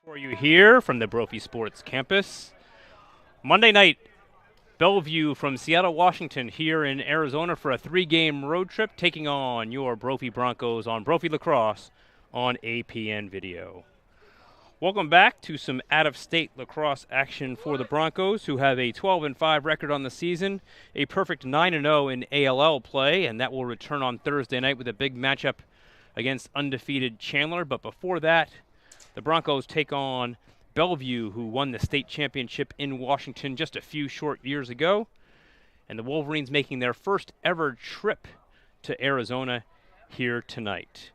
For you here from the Brophy Sports Campus. Monday night, Bellevue from Seattle, Washington here in Arizona for a 3-game road trip, taking on your Brophy Broncos on Brophy Lacrosse on APN Video. Welcome back to some out-of-state lacrosse action for the Broncos, who have a 12-5 record on the season, a perfect 9-0 in ALL play, and that will return on Thursday night with a big matchup against undefeated Chandler. But before that, the Broncos take on Bellevue, who won the state championship in Washington just a few short years ago. And the Wolverines making their first ever trip to Arizona here tonight.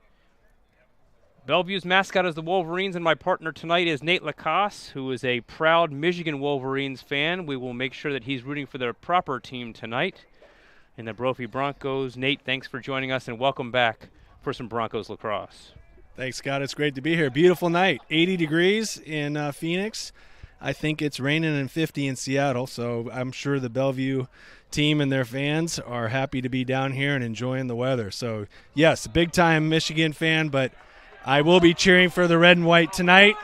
Bellevue's mascot is the Wolverines, and my partner tonight is Nate Lacrosse, who is a proud Michigan Wolverines fan. We will make sure that he's rooting for the proper team tonight in the Brophy Broncos. Nate, thanks for joining us, and welcome back for some Broncos lacrosse. Thanks, Scott. It's great to be here. Beautiful night. 80 degrees in Phoenix. I think it's raining and 50 in Seattle, so I'm sure the Bellevue team and their fans are happy to be down here and enjoying the weather. So, yes, big-time Michigan fan, but I will be cheering for the red and white tonight,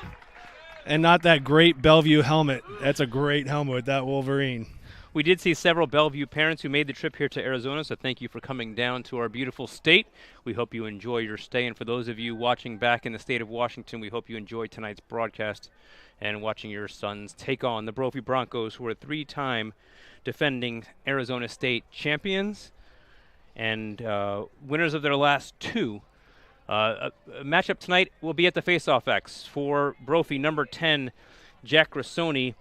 and not that great Bellevue helmet. That's a great helmet with that Wolverine. We did see several Bellevue parents who made the trip here to Arizona, so thank you for coming down to our beautiful state. We hope you enjoy your stay, and for those of you watching back in the state of Washington, we hope you enjoyed tonight's broadcast and watching your sons take on the Brophy Broncos, who are 3-time defending Arizona State champions and winners of their last 2. A matchup tonight will be at the Face-Off X for Brophy number 10, Jack Grassoni.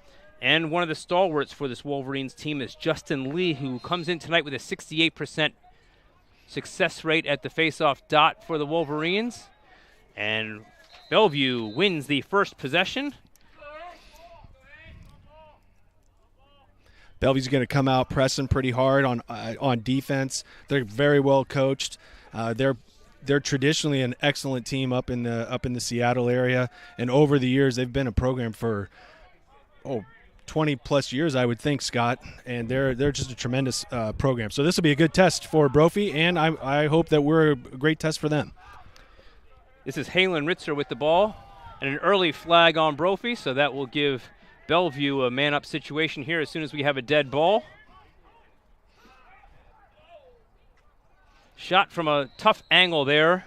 And one of the stalwarts for this Wolverines team is Justin Lee, who comes in tonight with a 68% success rate at the face-off dot for the Wolverines. And Bellevue wins the first possession. Bellevue's going to come out pressing pretty hard on defense. They're very well coached. They're traditionally an excellent team up in the Seattle area, and over the years they've been a program for 20-plus years, I would think, Scott, and they're just a tremendous program. So this will be a good test for Brophy, and I hope that we're a great test for them. This is Halen Ritzer with the ball, and an early flag on Brophy, so that will give Bellevue a man-up situation here as soon as we have a dead ball. Shot from a tough angle there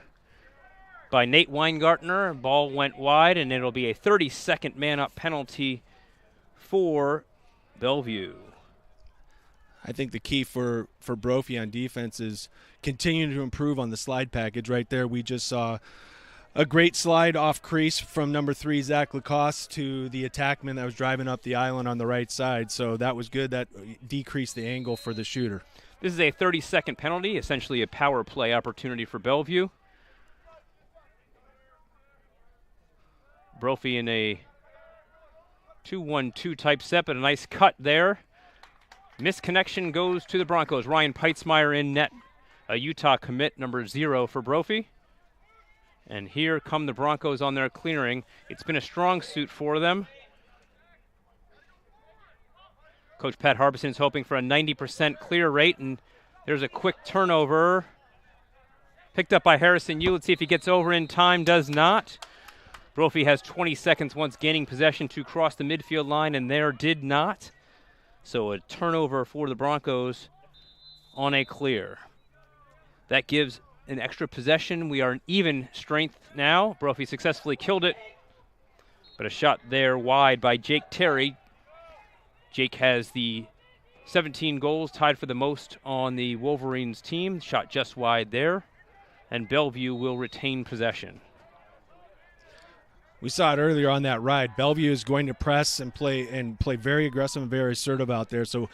by Nate Weingartner. Ball went wide, and it'll be a 30-second man-up penalty for Bellevue. I think the key for Brophy on defense is continuing to improve on the slide package right there. We just saw a great slide off crease from number 3, Zach Lacoste, to the attackman that was driving up the island on the right side. So that was good. That decreased the angle for the shooter. This is a 30-second penalty, essentially a power play opportunity for Bellevue. Brophy in a 2-1-2 type set, but a nice cut there. Misconnection goes to the Broncos. Ryan Peitzmeyer in net, a Utah commit, number 0 for Brophy. And here come the Broncos on their clearing. It's been a strong suit for them. Coach Pat Harbison's hoping for a 90% clear rate, and there's a quick turnover. Picked up by Harrison Yu. Let's see if he gets over in time. Does not. Brophy has 20 seconds once gaining possession to cross the midfield line, and there did not. So a turnover for the Broncos on a clear. That gives an extra possession. We are in even strength now. Brophy successfully killed it, but a shot there wide by Jake Terry. Jake has the 17 goals, tied for the most on the Wolverines team. Shot just wide there, and Bellevue will retain possession. We saw it earlier on that ride. Bellevue is going to press and play very aggressive and very assertive out there. So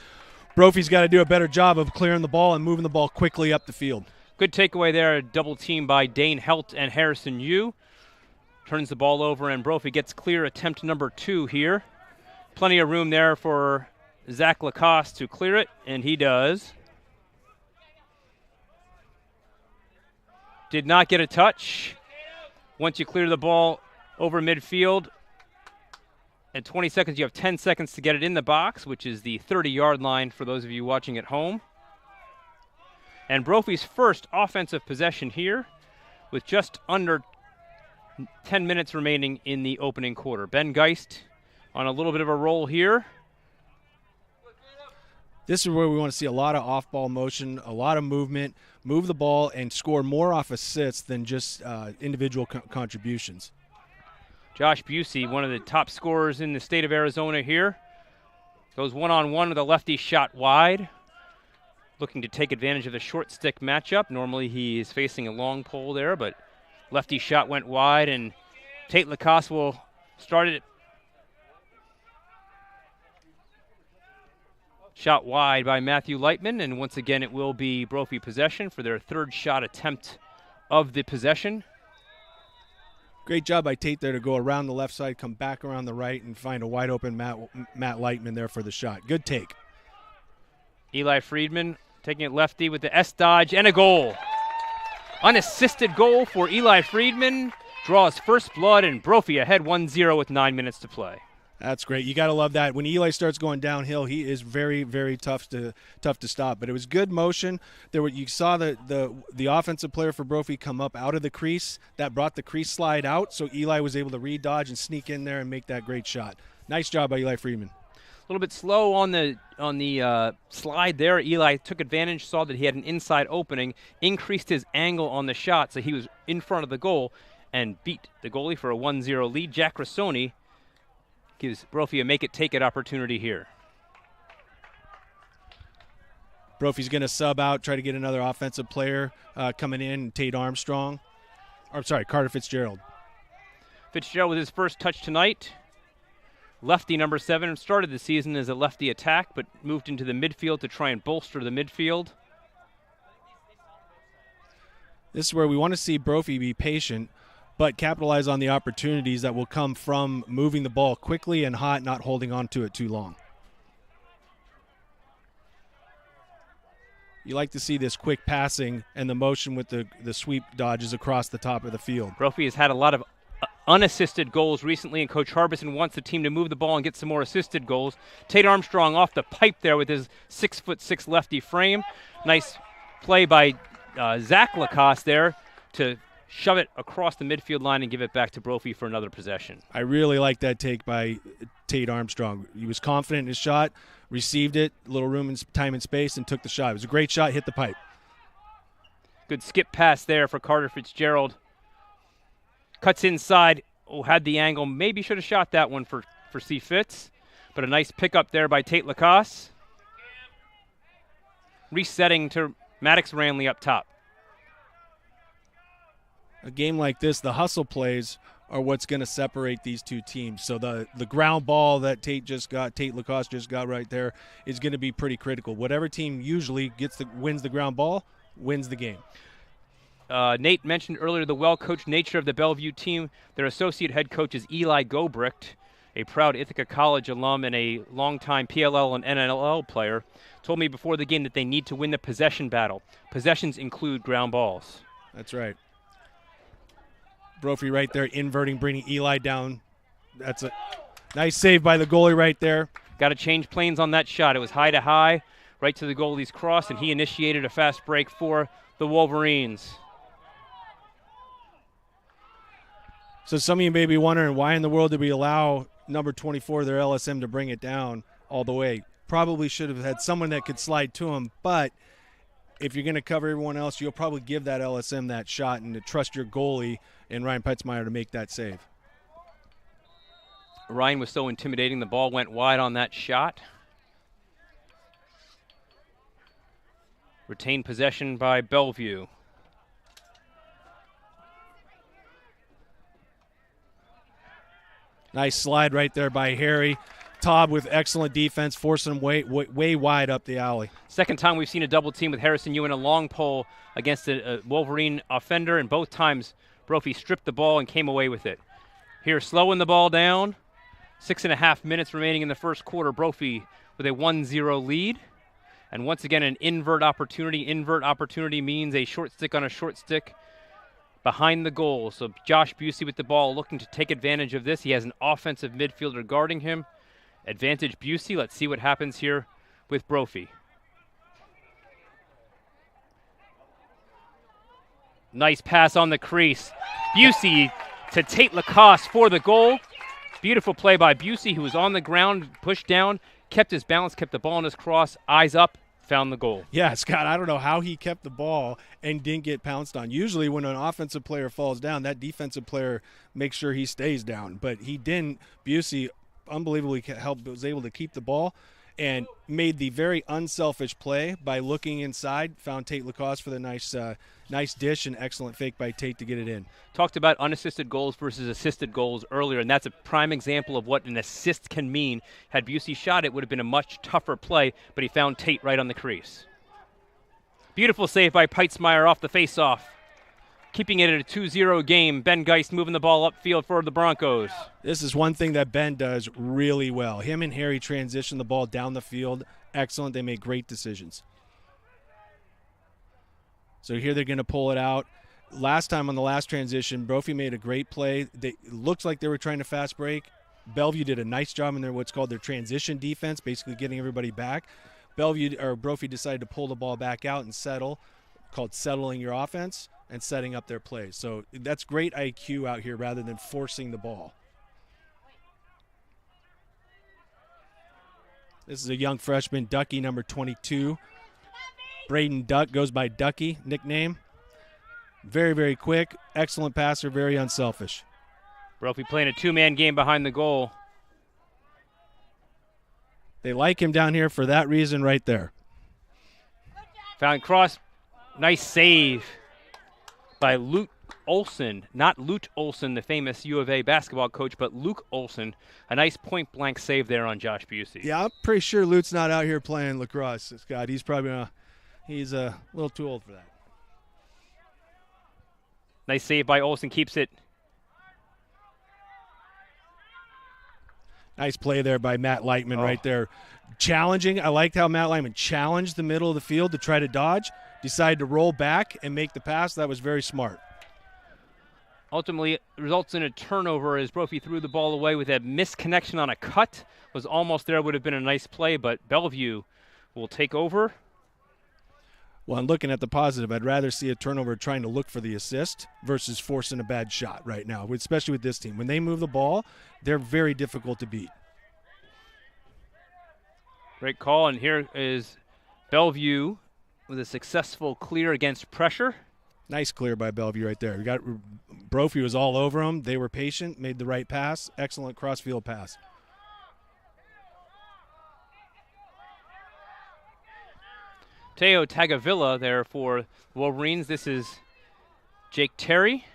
Brophy's got to do a better job of clearing the ball and moving the ball quickly up the field. Good takeaway there, a double team by Dane Helt and Harrison Yu. Turns the ball over, and Brophy gets clear attempt number 2 here. Plenty of room there for Zach Lacoste to clear it, and he does. Did not get a touch. Once you clear the ball over midfield, at 20 seconds, you have 10 seconds to get it in the box, which is the 30-yard line for those of you watching at home. And Brophy's first offensive possession here with just under 10 minutes remaining in the opening quarter. Ben Geist on a little bit of a roll here. This is where we want to see a lot of off-ball motion, a lot of movement, move the ball, and score more off assists than just individual contributions. Josh Busey, one of the top scorers in the state of Arizona here, goes one-on-one with a lefty shot wide, looking to take advantage of the short stick matchup. Normally he is facing a long pole there, but lefty shot went wide, and Tate Lacrosse will start it. Shot wide by Matthew Lightman, and once again it will be Brophy possession for their third shot attempt of the possession. Great job by Tate there to go around the left side, come back around the right, and find a wide open Matt Lightman there for the shot. Good take. Eli Friedman taking it lefty with the S-dodge and a goal. Unassisted goal for Eli Friedman. Draws first blood, and Brophy ahead 1-0 with 9 minutes to play. That's great. You got to love that. When Eli starts going downhill, he is very, very tough to stop. But it was good motion. You saw the offensive player for Brophy come up out of the crease. That brought the crease slide out, so Eli was able to re-dodge and sneak in there and make that great shot. Nice job by Eli Friedman. A little bit slow on the slide there. Eli took advantage, saw that he had an inside opening, increased his angle on the shot, so he was in front of the goal and beat the goalie for a 1-0 lead. Jack Rassoni gives Brophy a make-it-take-it opportunity here. Brophy's going to sub out, try to get another offensive player coming in, Carter Fitzgerald. Fitzgerald with his first touch tonight. Lefty number 7 started the season as a lefty attack, but moved into the midfield to try and bolster the midfield. This is where we want to see Brophy be patient, but capitalize on the opportunities that will come from moving the ball quickly and hot, not holding on to it too long. You like to see this quick passing and the motion with the sweep dodges across the top of the field. Brophy has had a lot of unassisted goals recently, and Coach Harbison wants the team to move the ball and get some more assisted goals. Tate Armstrong off the pipe there with his 6'6" lefty frame. Nice play by Zach Lacoste there to shove it across the midfield line and give it back to Brophy for another possession. I really like that take by Tate Armstrong. He was confident in his shot, received it, a little room and time and space, and took the shot. It was a great shot, hit the pipe. Good skip pass there for Carter Fitzgerald. Cuts inside. Oh, had the angle. Maybe should have shot that one for C. Fitz. But a nice pickup there by Tate Lacoste. Resetting to Maddox Ranley up top. A game like this, the hustle plays are what's going to separate these two teams. So the ground ball that Tate Lacoste just got right there is going to be pretty critical. Whatever team usually wins the ground ball, wins the game. Nate mentioned earlier the well-coached nature of the Bellevue team. Their associate head coach is Eli Gobricht, a proud Ithaca College alum and a longtime PLL and NLL player. Told me before the game that they need to win the possession battle. Possessions include ground balls. That's right. Brophy right there, inverting, bringing Eli down. That's a nice save by the goalie right there. Got to change planes on that shot. It was high to high, right to the goalie's cross, and he initiated a fast break for the Wolverines. So some of you may be wondering, why in the world did we allow number 24, their LSM, to bring it down all the way? Probably should have had someone that could slide to him, but if you're going to cover everyone else, you'll probably give that LSM that shot and to trust your goalie and Ryan Petzmeyer to make that save. Ryan was so intimidating, the ball went wide on that shot. Retained possession by Bellevue. Nice slide right there by Harry. Taub with excellent defense, forcing him way wide up the alley. Second time we've seen a double team with Harrison Ewan, a long pole against a Wolverine offender, and both times Brophy stripped the ball and came away with it. Here, slowing the ball down. 6.5 minutes remaining in the first quarter. Brophy with a 1-0 lead. And once again, an invert opportunity. Invert opportunity means a short stick on a short stick behind the goal. So Josh Busey with the ball looking to take advantage of this. He has an offensive midfielder guarding him. Advantage Busey. Let's see what happens here with Brophy. Nice pass on the crease. Busey to Tate Lacrosse for the goal. Beautiful play by Busey, who was on the ground, pushed down, kept his balance, kept the ball in his cross, eyes up, found the goal. Yeah, Scott, I don't know how he kept the ball and didn't get pounced on. Usually when an offensive player falls down, that defensive player makes sure he stays down. But he didn't. Busey unbelievably was able to keep the ball and made the very unselfish play by looking inside, found Tate Lacrosse for the nice dish, and excellent fake by Tate to get it in. Talked about unassisted goals versus assisted goals earlier, and that's a prime example of what an assist can mean. Had Busey shot it, would have been a much tougher play, but he found Tate right on the crease. Beautiful save by Peitzmeyer off the faceoff. Keeping it at a 2-0 game. Ben Geist moving the ball upfield for the Broncos. This is one thing that Ben does really well. Him and Harry transition the ball down the field. Excellent. They make great decisions. So here they're going to pull it out. Last time on the last transition, Brophy made a great play. It looks like they were trying to fast break. Bellevue did a nice job in their what's called their transition defense, basically getting everybody back. Brophy decided to pull the ball back out and settle, called settling your offense and setting up their plays. So that's great IQ out here rather than forcing the ball. This is a young freshman, Ducky, number 22. Braden Duck goes by Ducky, nickname. Very, very quick, excellent passer, very unselfish. Brophy playing a two-man game behind the goal. They like him down here for that reason right there. Found cross. Nice save by Luke Olson. Not Lute Olson, the famous U of A basketball coach, but Luke Olson. A nice point-blank save there on Josh Busey. Yeah, I'm pretty sure Lute's not out here playing lacrosse, Scott. He's probably he's a little too old for that. Nice save by Olson. Keeps it. Nice play there by Matt Lightman right there. Challenging. I liked how Matt Lightman challenged the middle of the field to try to dodge, decided to roll back and make the pass. That was very smart. Ultimately, results in a turnover as Brophy threw the ball away with a misconnection on a cut. Was almost there. Would have been a nice play, but Bellevue will take over. Well, I'm looking at the positive. I'd rather see a turnover trying to look for the assist versus forcing a bad shot right now, especially with this team. When they move the ball, they're very difficult to beat. Great call, and here is Bellevue with a successful clear against pressure. Nice clear by Bellevue right there. We got Brophy was all over him. They were patient, made the right pass. Excellent cross-field pass. Teo Tagavilla there for the Wolverines. This is Jake Terry.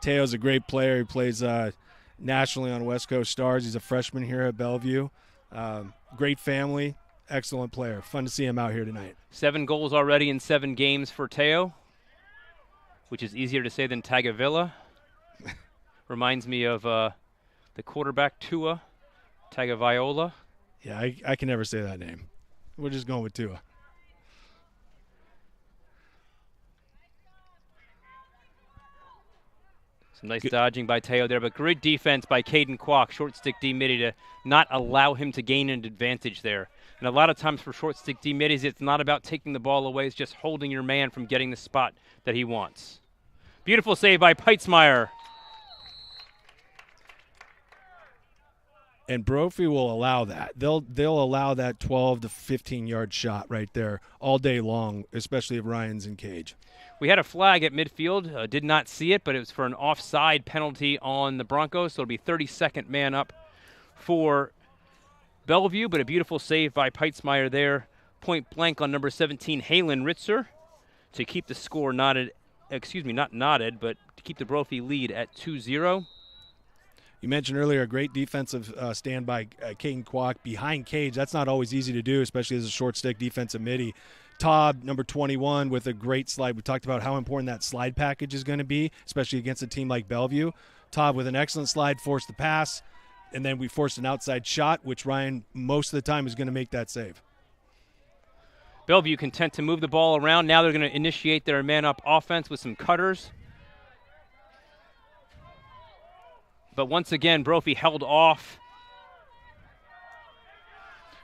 Teo's a great player. He plays nationally on West Coast Stars. He's a freshman here at Bellevue. Great family, excellent player. Fun to see him out here tonight. 7 goals already in 7 games for Teo, which is easier to say than Tagavilla. Reminds me of the quarterback Tua Tagovailoa. Yeah, I can never say that name. We're just going with Tua. Some nice dodging by Teo there, but great defense by Caden Kwok, short stick D-middy, to not allow him to gain an advantage there. And a lot of times for short stick D-middies, it's not about taking the ball away, it's just holding your man from getting the spot that he wants. Beautiful save by Peitzmeyer. And Brophy will allow that. They'll allow that 12 to 15-yard shot right there all day long, especially if Ryan's in cage. We had a flag at midfield. Did not see it, but it was for an offside penalty on the Broncos, so it'll be 32nd man up for Bellevue, but a beautiful save by Peitzmeyer there. Point blank on number 17, Halen Ritzer, to keep the score not knotted, but to keep the Brophy lead at 2-0. You mentioned earlier a great defensive stand by Caden Kwok behind cage. That's not always easy to do, especially as a short stick defensive midi. Todd, number 21, with a great slide. We talked about how important that slide package is going to be, especially against a team like Bellevue. Todd with an excellent slide, forced the pass, and then we forced an outside shot, which Ryan most of the time is going to make that save. Bellevue content to move the ball around. Now they're going to initiate their man-up offense with some cutters. But once again, Brophy held off.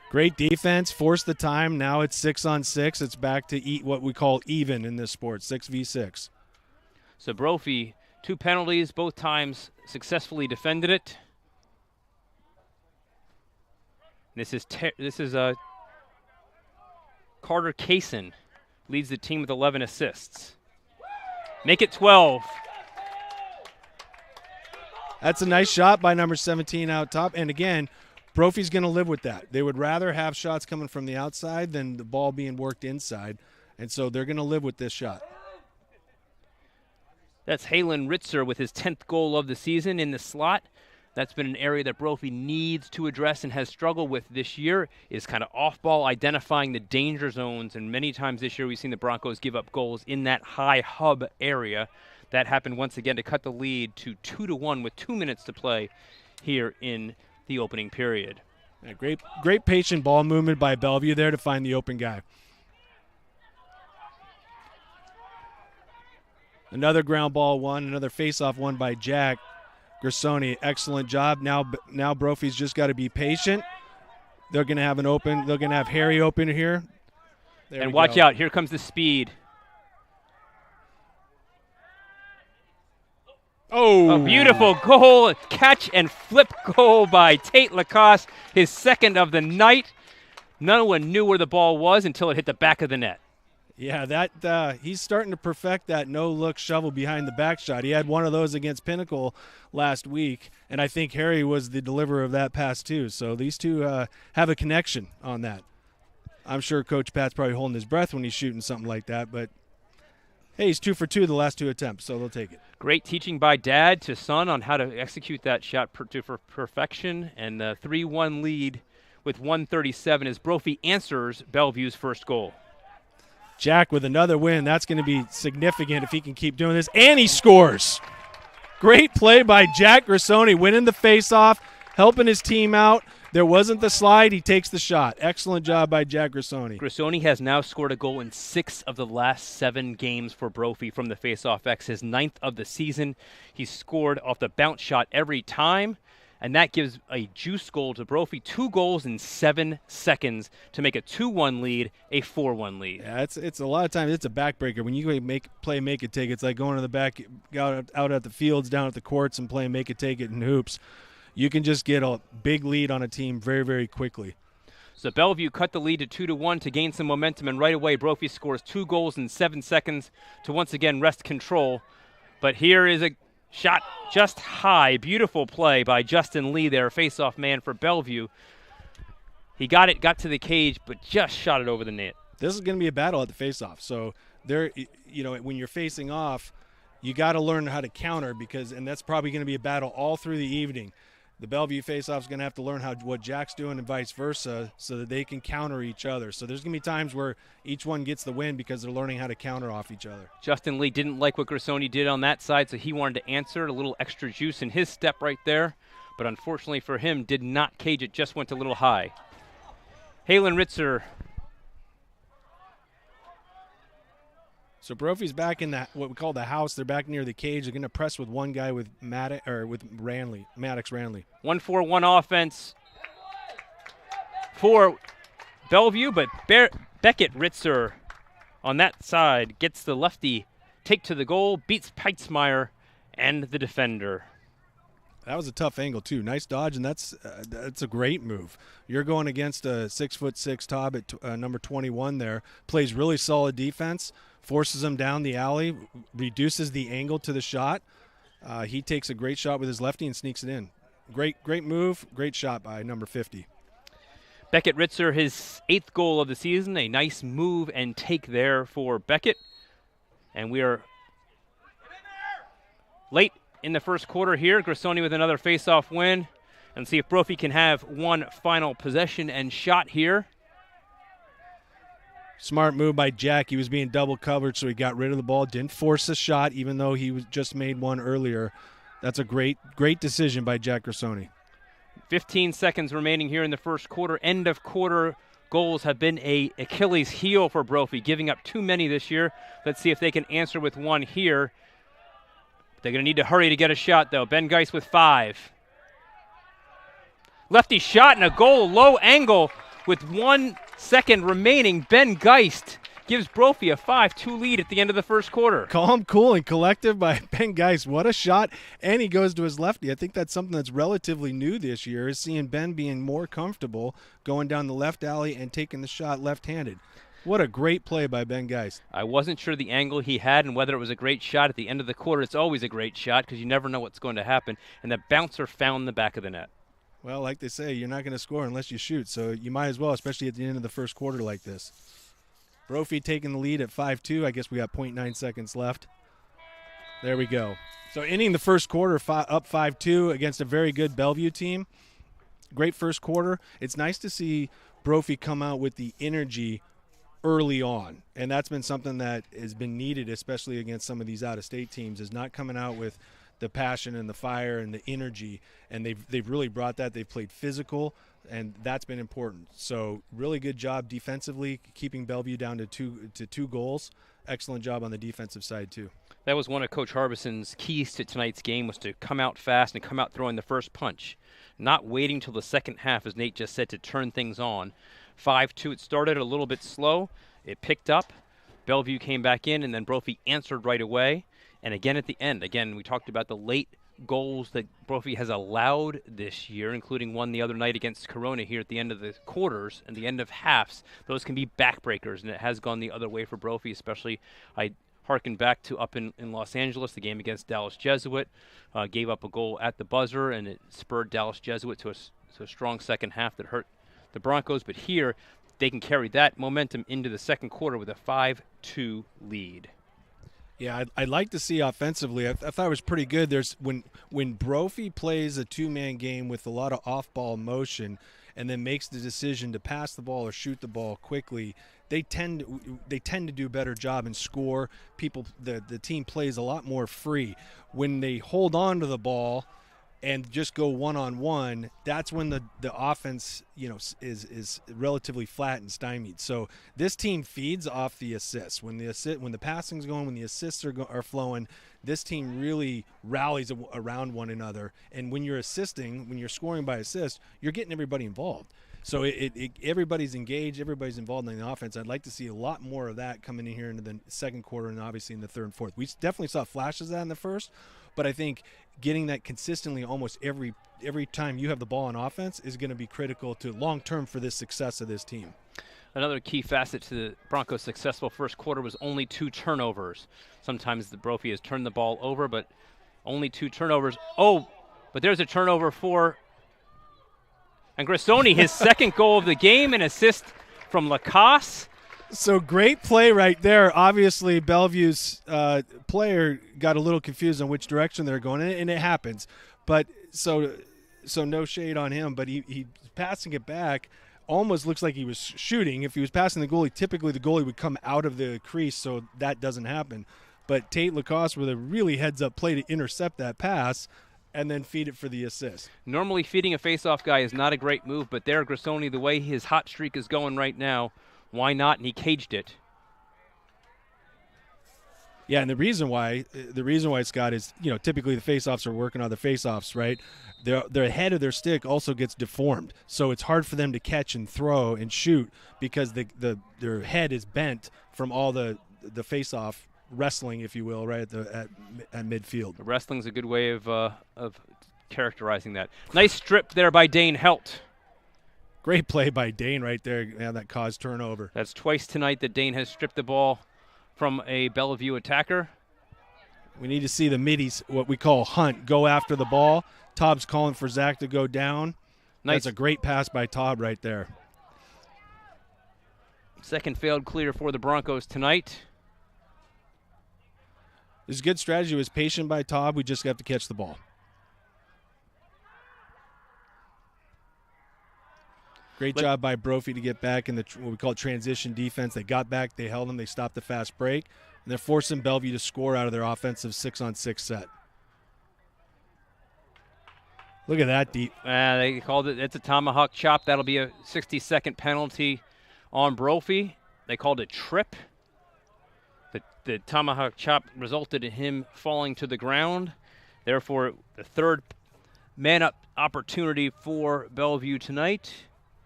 Great defense, forced the time. Now it's 6-on-6. It's back to what we call even in this sport, 6v6. So Brophy, 2 penalties, both times successfully defended it. This is Carter Kaysen leads the team with 11 assists. Make it 12. That's a nice shot by number 17 out top. And again, Brophy's going to live with that. They would rather have shots coming from the outside than the ball being worked inside. And so they're going to live with this shot. That's Halen Ritzer with his 10th goal of the season in the slot. That's been an area that Brophy needs to address and has struggled with this year, is kind of off-ball identifying the danger zones. And many times this year we've seen the Broncos give up goals in that high hub area. That happened once again to cut the lead to 2-1 with 2 minutes to play here in the opening period. Yeah, great patient ball movement by Bellevue there to find the open guy. Another ground ball won, another face-off won by Jack Grissoni. Excellent job. Now Brophy's just got to be patient. They're going to have they're going to have Harry open here. And watch out, here comes the speed. Oh, a beautiful goal, catch and flip goal by Tate Lacrosse, his second of the night. No one knew where the ball was until it hit the back of the net. Yeah, he's starting to perfect that no-look shovel behind the back shot. He had one of those against Pinnacle last week, and I think Harry was the deliverer of that pass too. So these two have a connection on that. I'm sure Coach Pat's probably holding his breath when he's shooting something like that, but hey, he's 2 for 2 the last 2 attempts, so they'll take it. Great teaching by dad to son on how to execute that shot for perfection, and the 3-1 lead with 1:37 as Brophy answers Bellevue's first goal. Jack with another win. That's going to be significant if he can keep doing this. And he scores. Great play by Jack Grissoni, winning the faceoff, helping his team out. There wasn't the slide. He takes the shot. Excellent job by Jack Grissoni. Grissoni has now scored a goal in 6 of the last 7 games for Brophy from the faceoff X, his 9th of the season. He's scored off the bounce shot every time, and that gives a juice goal to Brophy. 2 goals in 7 seconds to make a 2-1 lead, a 4-1 lead. Yeah, it's a lot of times it's a backbreaker. When you play make it take, it's like going to the back out at the fields, down at the courts, and playing make it take it in hoops. You can just get a big lead on a team very, very quickly. So Bellevue cut the lead to 2-1 to gain some momentum, and right away Brophy scores 2 goals in 7 seconds to once again wrest control. But here is a shot just high. Beautiful play by Justin Lee there, face-off man for Bellevue. He got to the cage, but just shot it over the net. This is going to be a battle at the face-off. So there, when you're facing off, you got to learn how to counter and that's probably going to be a battle all through the evening. The Bellevue face-off is going to have to learn what Jack's doing and vice versa so that they can counter each other. So there's going to be times where each one gets the win because they're learning how to counter off each other. Justin Lee didn't like what Grissoni did on that side, so he wanted to answer it. A little extra juice in his step right there. But unfortunately for him, did not cage it, just went a little high. Halen Ritzer. So Brophy's back in what we call the house. They're back near the cage. They're going to press with one guy with Maddox Ranley. 1-4-1 offense for Bellevue, but Beckett Ritzer on that side gets the lefty take to the goal, beats Peitzmeyer and the defender. That was a tough angle too. Nice dodge, and that's a great move. You're going against a 6'6" Todd at number 21 there. Plays really solid defense. Forces him down the alley, reduces the angle to the shot. He takes a great shot with his lefty and sneaks it in. Great move, great shot by number 50. Beckett Ritzer, his 8th goal of the season. A nice move and take there for Beckett. And we are late in the first quarter here. Grissoni with another face-off win. And see if Brophy can have one final possession and shot here. Smart move by Jack. He was being double covered, so he got rid of the ball. Didn't force a shot, even though he just made one earlier. That's a great decision by Jack Grissoni. 15 seconds remaining here in the first quarter. End of quarter goals have been a Achilles heel for Brophy, giving up too many this year. Let's see if they can answer with one here. They're going to need to hurry to get a shot, though. Ben Geist with 5. Lefty shot and a goal, low angle with 1 second remaining. Ben Geist gives Brophy a 5-2 lead at the end of the first quarter. Calm, cool, and collective by Ben Geis. What a shot. And he goes to his lefty. I think that's something that's relatively new this year, is seeing Ben being more comfortable going down the left alley and taking the shot left-handed. What a great play by Ben Geis. I wasn't sure the angle he had and whether it was a great shot at the end of the quarter. It's always a great shot because you never know what's going to happen. And the bouncer found the back of the net. Well, like they say, you're not going to score unless you shoot, so you might as well, especially at the end of the first quarter like this. Brophy taking the lead at 5-2. I guess we got 0.9 seconds left. There we go. So ending the first quarter up 5-2 against a very good Bellevue team. Great first quarter. It's nice to see Brophy come out with the energy early on, and that's been something that has been needed, especially against some of these out-of-state teams, is not coming out with the passion and the fire and the energy, and they've really brought that. They've played physical, and that's been important. So really good job defensively, keeping Bellevue down to two goals. Excellent job on the defensive side too. That was one of Coach Harbison's keys to tonight's game, was to come out fast and come out throwing the first punch, not waiting till the second half, as Nate just said, to turn things on. 5-2, it started a little bit slow. It picked up. Bellevue came back in, and then Brophy answered right away. And again at the end, we talked about the late goals that Brophy has allowed this year, including one the other night against Corona here at the end of the quarters and the end of halves. Those can be backbreakers, and it has gone the other way for Brophy, especially I harken back to up in Los Angeles, the game against Dallas Jesuit. Gave up a goal at the buzzer, and it spurred Dallas Jesuit to a strong second half that hurt the Broncos. But here, they can carry that momentum into the second quarter with a 5-2 lead. Yeah, I'd like to see offensively. I thought it was pretty good. There's when Brophy plays a two-man game with a lot of off-ball motion and then makes the decision to pass the ball or shoot the ball quickly, they tend to do a better job and score. The team plays a lot more free. When they hold on to the ball and just go one-on-one, that's when the offense, is relatively flat and stymied. So this team feeds off the assists. When the passing's going, when the assists are flowing, this team really rallies around one another. And when you're scoring by assist, you're getting everybody involved. So everybody's engaged, everybody's involved in the offense. I'd like to see a lot more of that coming in here into the second quarter and obviously in the third and fourth. We definitely saw flashes of that in the first, but I think getting that consistently almost every time you have the ball on offense is going to be critical to long-term for this success of this team. Another key facet to the Broncos' successful first quarter was only 2 turnovers. Sometimes the Brophy has turned the ball over, but only 2 turnovers. Oh, but there's a turnover for Angrisoni, his second goal of the game, an assist from Lacrosse. So great play right there. Obviously, Bellevue's player got a little confused on which direction they're going, and it happens. But so no shade on him, but he passing it back almost looks like he was shooting. If he was passing the goalie, typically the goalie would come out of the crease, so that doesn't happen. But Tate Lacrosse with a really heads-up play to intercept that pass and then feed it for the assist. Normally feeding a face-off guy is not a great move, but there, Grissoni, the way his hot streak is going right now, why not? And he caged it. Yeah, and the reason why, Scott, is typically the face-offs are working on the face-offs, right? Their head of their stick also gets deformed, so it's hard for them to catch and throw and shoot because their head is bent from all the face-off wrestling, if you will, right at midfield. Wrestling's a good way of characterizing that. Nice strip there by Dane Helt. Great play by Dane right there. Yeah, that caused turnover. That's twice tonight that Dane has stripped the ball from a Bellevue attacker. We need to see the middies, what we call hunt, go after the ball. Tobb's calling for Zach to go down. Nice. That's a great pass by Tobb right there. Second failed clear for the Broncos tonight. This is a good strategy. It was patient by Tobb. We just have to catch the ball. Great job by Brophy to get back in what we call transition defense. They got back, they held them, they stopped the fast break, and they're forcing Bellevue to score out of their offensive 6-on-6 set. Look at that deep. They called it, it's a tomahawk chop. That'll be a 60-second penalty on Brophy. They called it trip. The tomahawk chop resulted in him falling to the ground. Therefore, the third man-up opportunity for Bellevue tonight.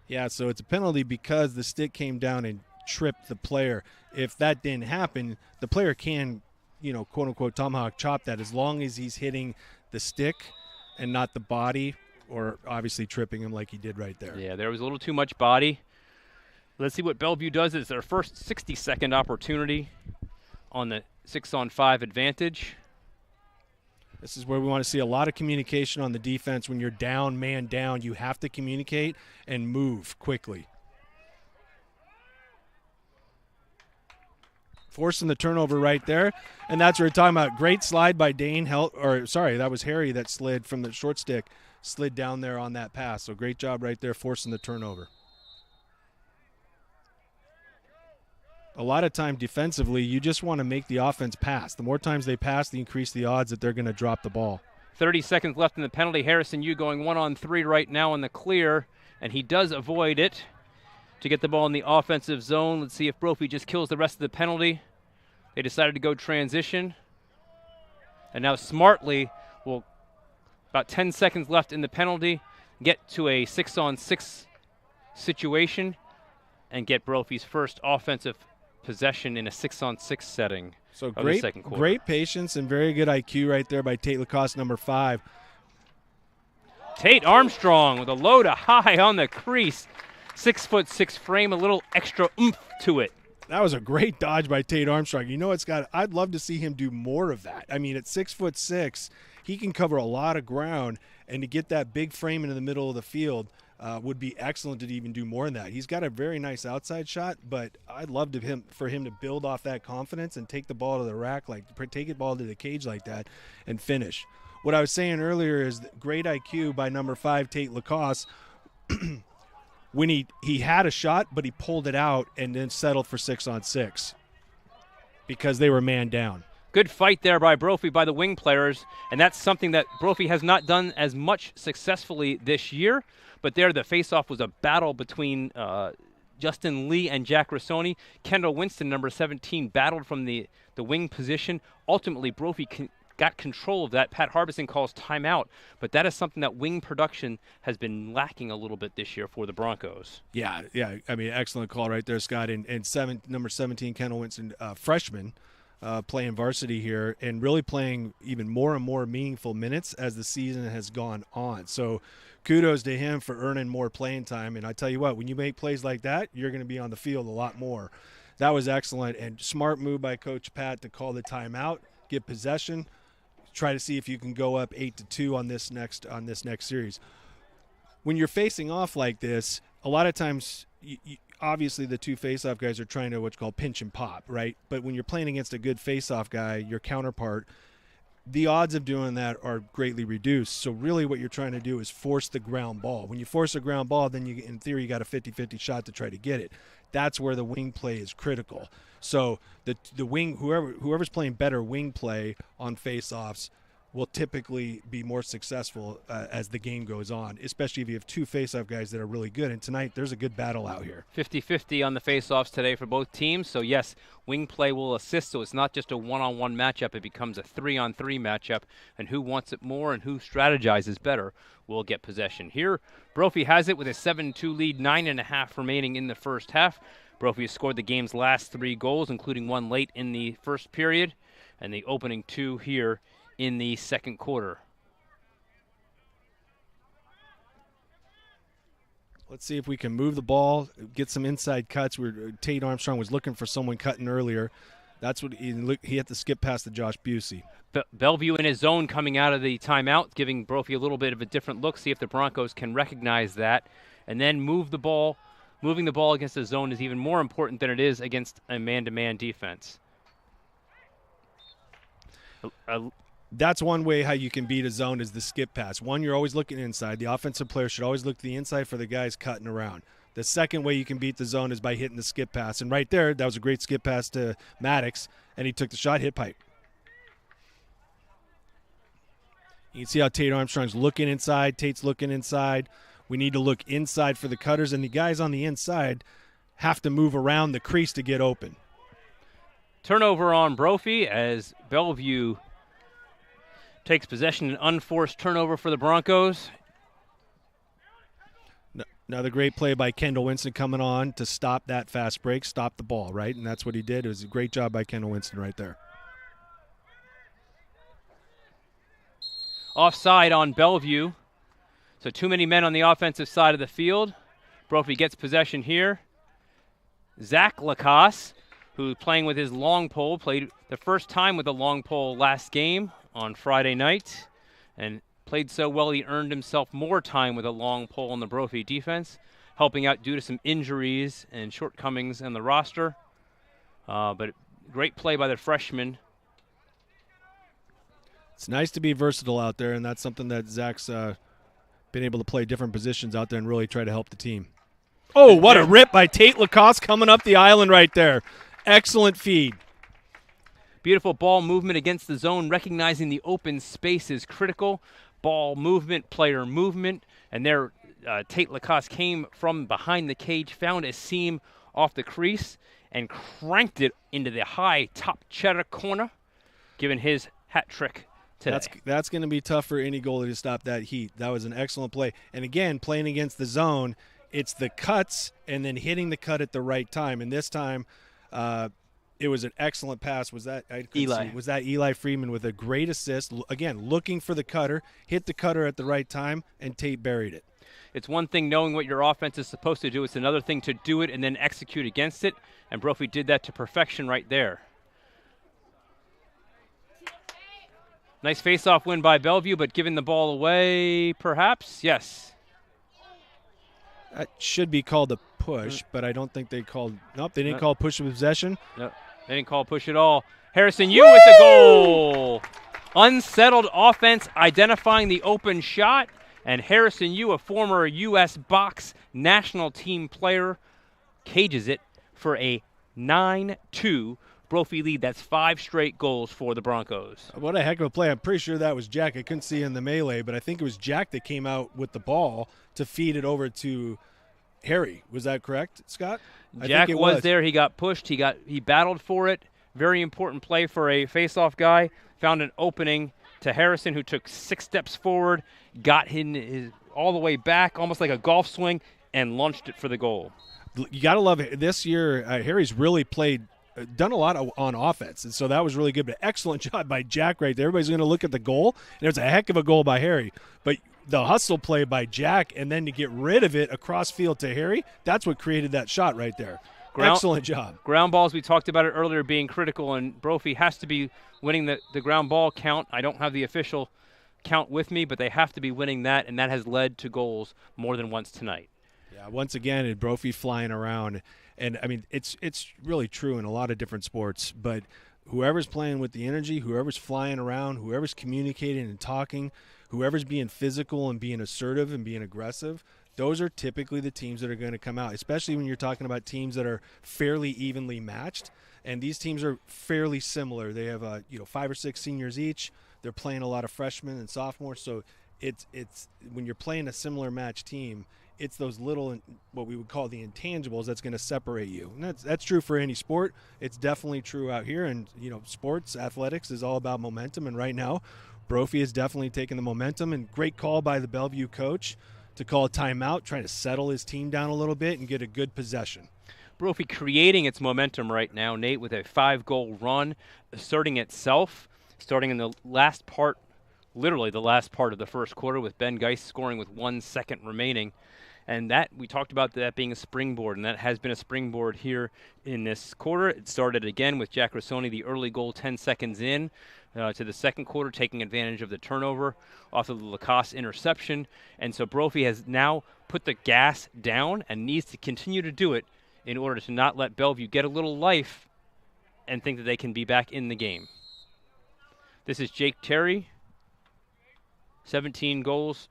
Yeah, so it's a penalty because the stick came down and trip the player. If that didn't happen, the player can, quote unquote tomahawk chop that, as long as he's hitting the stick and not the body, or obviously tripping him like he did right there. Yeah, there was a little too much body. Let's see what Bellevue does. It's their first 60-second opportunity on the 6-on-5 advantage. This is where we want to see a lot of communication on the defense. When you're down, man down, you have to communicate and move quickly. Forcing the turnover right there, and that's what we're talking about. Great slide by Dane. That was Harry that slid from the short stick, slid down there on that pass. So great job right there, forcing the turnover. A lot of time defensively, you just want to make the offense pass. The more times they pass, the increase the odds that they're going to drop the ball. 30 seconds left in the penalty. Harrison Yu going 1-on-3 right now in the clear, and he does avoid it to get the ball in the offensive zone. Let's see if Brophy just kills the rest of the penalty. They decided to go transition. And now smartly, about 10 seconds left in the penalty, get to a 6-on-6 situation and get Brophy's first offensive possession in a 6-on-6 setting. So great patience and very good IQ right there by Tate Lacrosse, number 5. Tate Armstrong with a low to high on the crease. 6'6" frame, a little extra oomph to it. That was a great dodge by Tate Armstrong. I'd love to see him do more of that. I mean, at 6'6", he can cover a lot of ground, and to get that big frame into the middle of the field would be excellent to even do more than that. He's got a very nice outside shot, but I'd love for him to build off that confidence and take the ball to the rack, take the ball to the cage like that and finish. What I was saying earlier is great IQ by number 5, Tate Lacrosse. When he had a shot, but he pulled it out and then settled for 6-on-6 because they were man down. Good fight there by Brophy, by the wing players, and that's something that Brophy has not done as much successfully this year. But there, the faceoff was a battle between Justin Lee and Jack Rossoni. Kendall Winston, number 17, battled from the wing position. Ultimately, Brophy got control of that. Pat Harbison calls timeout, but that is something that wing production has been lacking a little bit this year for the Broncos. Yeah. I mean, excellent call right there, Scott. And number 17, Kendall Winston, freshman, playing varsity here and really playing even more and more meaningful minutes as the season has gone on. So kudos to him for earning more playing time. And I tell you what, when you make plays like that, you're going to be on the field a lot more. That was excellent and smart move by Coach Pat to call the timeout, get possession, try to see if you can go up 8-2 on this next series. When you're facing off like this, a lot of times, obviously the two face-off guys are trying to what's called pinch and pop, right? But when you're playing against a good face-off guy, your counterpart, the odds of doing that are greatly reduced. So really what you're trying to do is force the ground ball. When you force a ground ball, then in theory you got a 50-50 shot to try to get it. That's where the wing play is critical. So the wing, whoever's playing better wing play on face-offs will typically be more successful as the game goes on, especially if you have two face-off guys that are really good. And tonight, there's a good battle out here. 50-50 on the face-offs today for both teams. So, yes, wing play will assist. So it's not just a one-on-one matchup. It becomes a 3-on-3 matchup. And who wants it more and who strategizes better will get possession. Here, Brophy has it with a 7-2 lead, 9.5 remaining in the first half. Brophy has scored the game's last 3 goals, including one late in the first period, and the opening 2 here in the second quarter. Let's see if we can move the ball, get some inside cuts. Tate Armstrong was looking for someone cutting earlier. That's what he had to skip past the Josh Busey. Bellevue in his zone coming out of the timeout, giving Brophy a little bit of a different look, see if the Broncos can recognize that, and then move the ball. Moving the ball against the zone is even more important than it is against a man-to-man defense. That's one way how you can beat a zone is the skip pass. One, you're always looking inside. The offensive player should always look to the inside for the guys cutting around. The second way you can beat the zone is by hitting the skip pass. And right there, that was a great skip pass to Maddox, and he took the shot, hit pipe. You can see how Tate Armstrong's looking inside. Tate's looking inside. We need to look inside for the cutters, and the guys on the inside have to move around the crease to get open. Turnover on Brophy as Bellevue takes possession, an unforced turnover for the Broncos. Another great play by Kendall Winston coming on to stop that fast break, stop the ball, right? And that's what he did. It was a great job by Kendall Winston right there. Offside on Bellevue. So too many men on the offensive side of the field. Brophy gets possession here. Zach Lacrosse, who's playing with his long pole, played the first time with a long pole last game on Friday night, and played so well he earned himself more time with a long pole on the Brophy defense, helping out due to some injuries and shortcomings in the roster. But great play by the freshman. It's nice to be versatile out there, and that's something that Zach's been able to play different positions out there and really try to help the team. Oh, what a rip by Tate Lacoste coming up the island right there. Excellent feed. Beautiful ball movement against the zone, recognizing the open space is critical. Ball movement, player movement, and there Tate Lacoste came from behind the cage, found a seam off the crease, and cranked it into the high top cheddar corner, giving his hat trick today. That's going to be tough for any goalie to stop that heat. That was an excellent play. And again, playing against the zone, it's the cuts and then hitting the cut at the right time. And this time, it was an excellent pass. Was that Eli? Was that Eli Freeman with a great assist? Again, looking for the cutter, hit the cutter at the right time, and Tate buried it. It's one thing knowing what your offense is supposed to do. It's another thing to do it and then execute against it. And Brophy did that to perfection right there. Nice face-off win by Bellevue, but giving the ball away, perhaps? Yes. That should be called a push, but I don't think they called. Nope, they didn't call push of possession. Nope, they didn't call push at all. Harrison Yu with the goal. Unsettled offense, identifying the open shot, and Harrison Yu, a former U.S. box national team player, cages it for a 9-2 Brophy lead. That's 5 straight goals for the Broncos. What a heck of a play. I'm pretty sure that was Jack. I couldn't see in the melee, but I think it was Jack that came out with the ball to feed it over to Harry. Was that correct, Scott? Jack was there. He got pushed. He battled for it. Very important play for a face-off guy. Found an opening to Harrison, who took 6 steps forward, got him all the way back, almost like a golf swing, and launched it for the goal. You got to love it. This year, Harry's really done a lot on offense, and so that was really good. But excellent job by Jack right there. Everybody's going to look at the goal, and it was a heck of a goal by Harry. But the hustle play by Jack, and then to get rid of it across field to Harry, that's what created that shot right there. Excellent job. Ground balls, we talked about it earlier, being critical, and Brophy has to be winning the ground ball count. I don't have the official count with me, but they have to be winning that, and that has led to goals more than once tonight. Yeah, once again, Brophy flying around. And, I mean, it's really true in a lot of different sports, but whoever's playing with the energy, whoever's flying around, whoever's communicating and talking, whoever's being physical and being assertive and being aggressive, those are typically the teams that are going to come out, especially when you're talking about teams that are fairly evenly matched. And these teams are fairly similar. They have 5 or 6 seniors each. They're playing a lot of freshmen and sophomores. So it's when you're playing a similar match team, it's those little, what we would call the intangibles, that's going to separate you. And that's true for any sport. It's definitely true out here. And, sports, athletics is all about momentum. And right now, Brophy is definitely taking the momentum. And great call by the Bellevue coach to call a timeout, trying to settle his team down a little bit and get a good possession. Brophy creating its momentum right now, Nate, with a 5-goal run, asserting itself, starting in the last part, literally the last part of the first quarter, with Ben Geist scoring with 1 second remaining. And that, we talked about that being a springboard, and that has been a springboard here in this quarter. It started again with Jack Rossoni, the early goal 10 seconds in to the second quarter, taking advantage of the turnover off of the Lacoste interception. And so Brophy has now put the gas down and needs to continue to do it in order to not let Bellevue get a little life and think that they can be back in the game. This is Jake Terry, 17 goals.